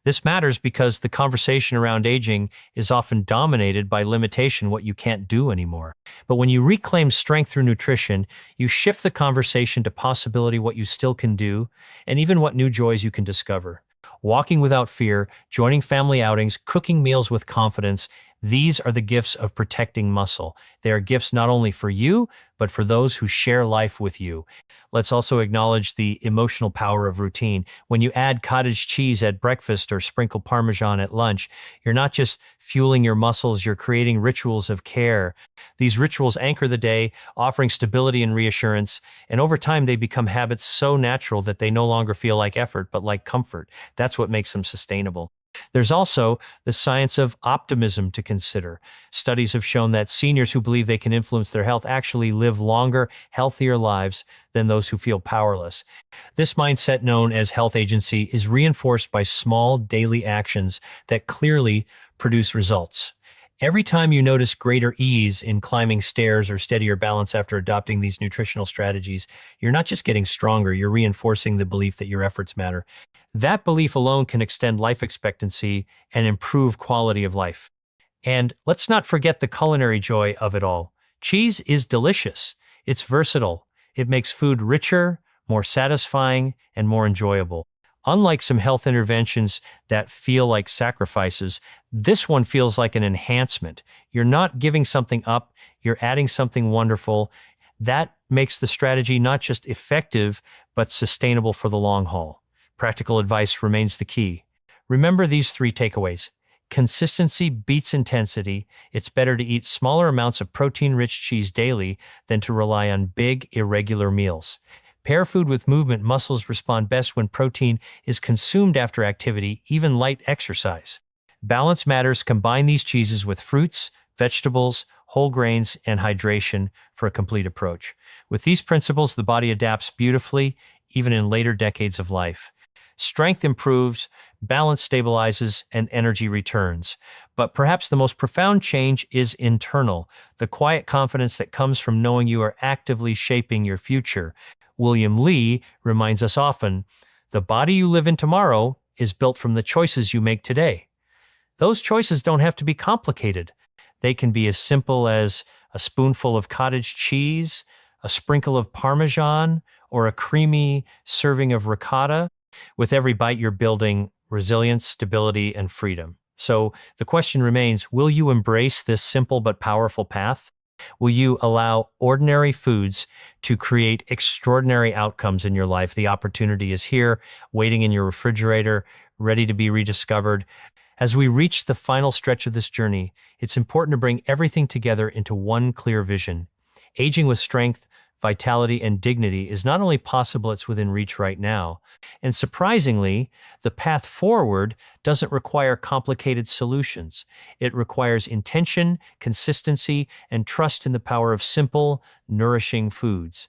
This matters because the conversation around aging is often dominated by limitation, what you can't do anymore. But when you reclaim strength through nutrition, you shift the conversation to possibility, what you still can do, and even what new joys you can discover. Walking without fear, joining family outings, cooking meals with confidence, these are the gifts of protecting muscle. They are gifts not only for you, but for those who share life with you. Let's also acknowledge the emotional power of routine. When you add cottage cheese at breakfast or sprinkle Parmesan at lunch, you're not just fueling your muscles, you're creating rituals of care. These rituals anchor the day, offering stability and reassurance, and over time they become habits so natural that they no longer feel like effort, but like comfort. That's what makes them sustainable. There's also the science of optimism to consider. Studies have shown that seniors who believe they can influence their health actually live longer, healthier lives than those who feel powerless. This mindset, known as health agency, is reinforced by small daily actions that clearly produce results. Every time you notice greater ease in climbing stairs or steadier balance after adopting these nutritional strategies, you're not just getting stronger, you're reinforcing the belief that your efforts matter. That belief alone can extend life expectancy and improve quality of life. And let's not forget the culinary joy of it all. Cheese is delicious. It's versatile. It makes food richer, more satisfying, and more enjoyable. Unlike some health interventions that feel like sacrifices, this one feels like an enhancement. You're not giving something up, you're adding something wonderful. That makes the strategy not just effective, but sustainable for the long haul. Practical advice remains the key. Remember these 3 takeaways. Consistency beats intensity. It's better to eat smaller amounts of protein-rich cheese daily than to rely on big, irregular meals. Pair food with movement. Muscles respond best when protein is consumed after activity, even light exercise. Balance matters. Combine these cheeses with fruits, vegetables, whole grains, and hydration for a complete approach. With these principles, the body adapts beautifully, even in later decades of life. Strength improves, balance stabilizes, and energy returns. But perhaps the most profound change is internal, the quiet confidence that comes from knowing you are actively shaping your future. William Lee reminds us often, the body you live in tomorrow is built from the choices you make today. Those choices don't have to be complicated. They can be as simple as a spoonful of cottage cheese, a sprinkle of Parmesan, or a creamy serving of ricotta. With every bite, you're building resilience, stability, and freedom. So the question remains, will you embrace this simple but powerful path? Will you allow ordinary foods to create extraordinary outcomes in your life? The opportunity is here, waiting in your refrigerator, ready to be rediscovered. As we reach the final stretch of this journey, it's important to bring everything together into one clear vision. Aging with strength, vitality, and dignity is not only possible, it's within reach right now. And surprisingly, the path forward doesn't require complicated solutions. It requires intention, consistency, and trust in the power of simple, nourishing foods.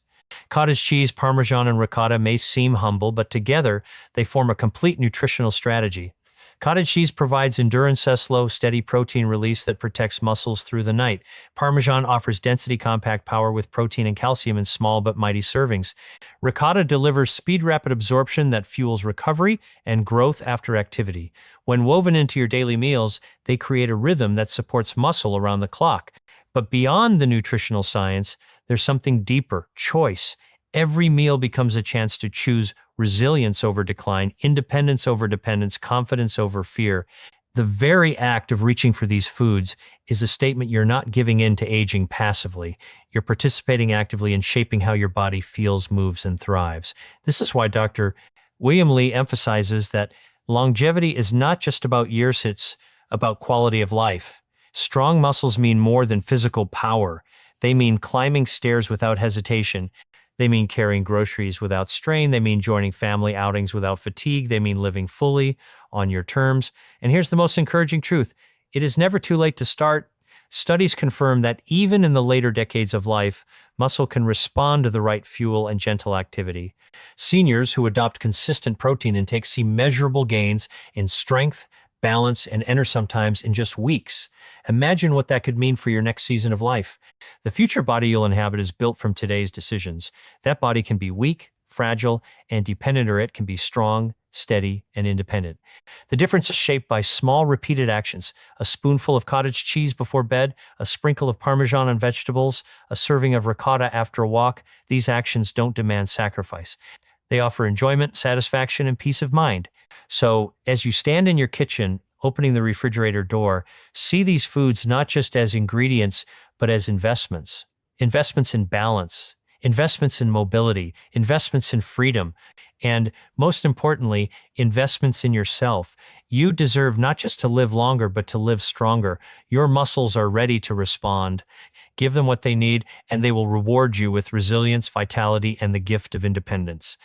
Cottage cheese, Parmesan, and ricotta may seem humble, but together they form a complete nutritional strategy. Cottage cheese provides endurance, slow, steady protein release that protects muscles through the night. Parmesan offers density, compact power with protein and calcium in small but mighty servings. Ricotta delivers speed, rapid absorption that fuels recovery and growth after activity. When woven into your daily meals, they create a rhythm that supports muscle around the clock. But beyond the nutritional science, there's something deeper: choice. Every meal becomes a chance to choose resilience over decline, independence over dependence, confidence over fear. The very act of reaching for these foods is a statement you're not giving in to aging passively. You're participating actively in shaping how your body feels, moves, and thrives. This is why Dr. William Lee emphasizes that longevity is not just about years, it's about quality of life. Strong muscles mean more than physical power. They mean climbing stairs without hesitation. They mean carrying groceries without strain. They mean joining family outings without fatigue. They mean living fully on your terms. And here's the most encouraging truth: it is never too late to start. Studies confirm that even in the later decades of life, muscle can respond to the right fuel and gentle activity. Seniors who adopt consistent protein intake see measurable gains in strength, balance, and energy, sometimes in just weeks. Imagine what that could mean for your next season of life. The future body you'll inhabit is built from today's decisions. That body can be weak, fragile, and dependent, or it can be strong, steady, and independent. The difference is shaped by small, repeated actions: a spoonful of cottage cheese before bed, a sprinkle of Parmesan on vegetables, a serving of ricotta after a walk. These actions don't demand sacrifice. They offer enjoyment, satisfaction, and peace of mind. So, as you stand in your kitchen, opening the refrigerator door, see these foods not just as ingredients, but as investments. Investments in balance, investments in mobility, investments in freedom, and most importantly, investments in yourself. You deserve not just to live longer, but to live stronger. Your muscles are ready to respond. Give them what they need, and they will reward you with resilience, vitality, and the gift of independence.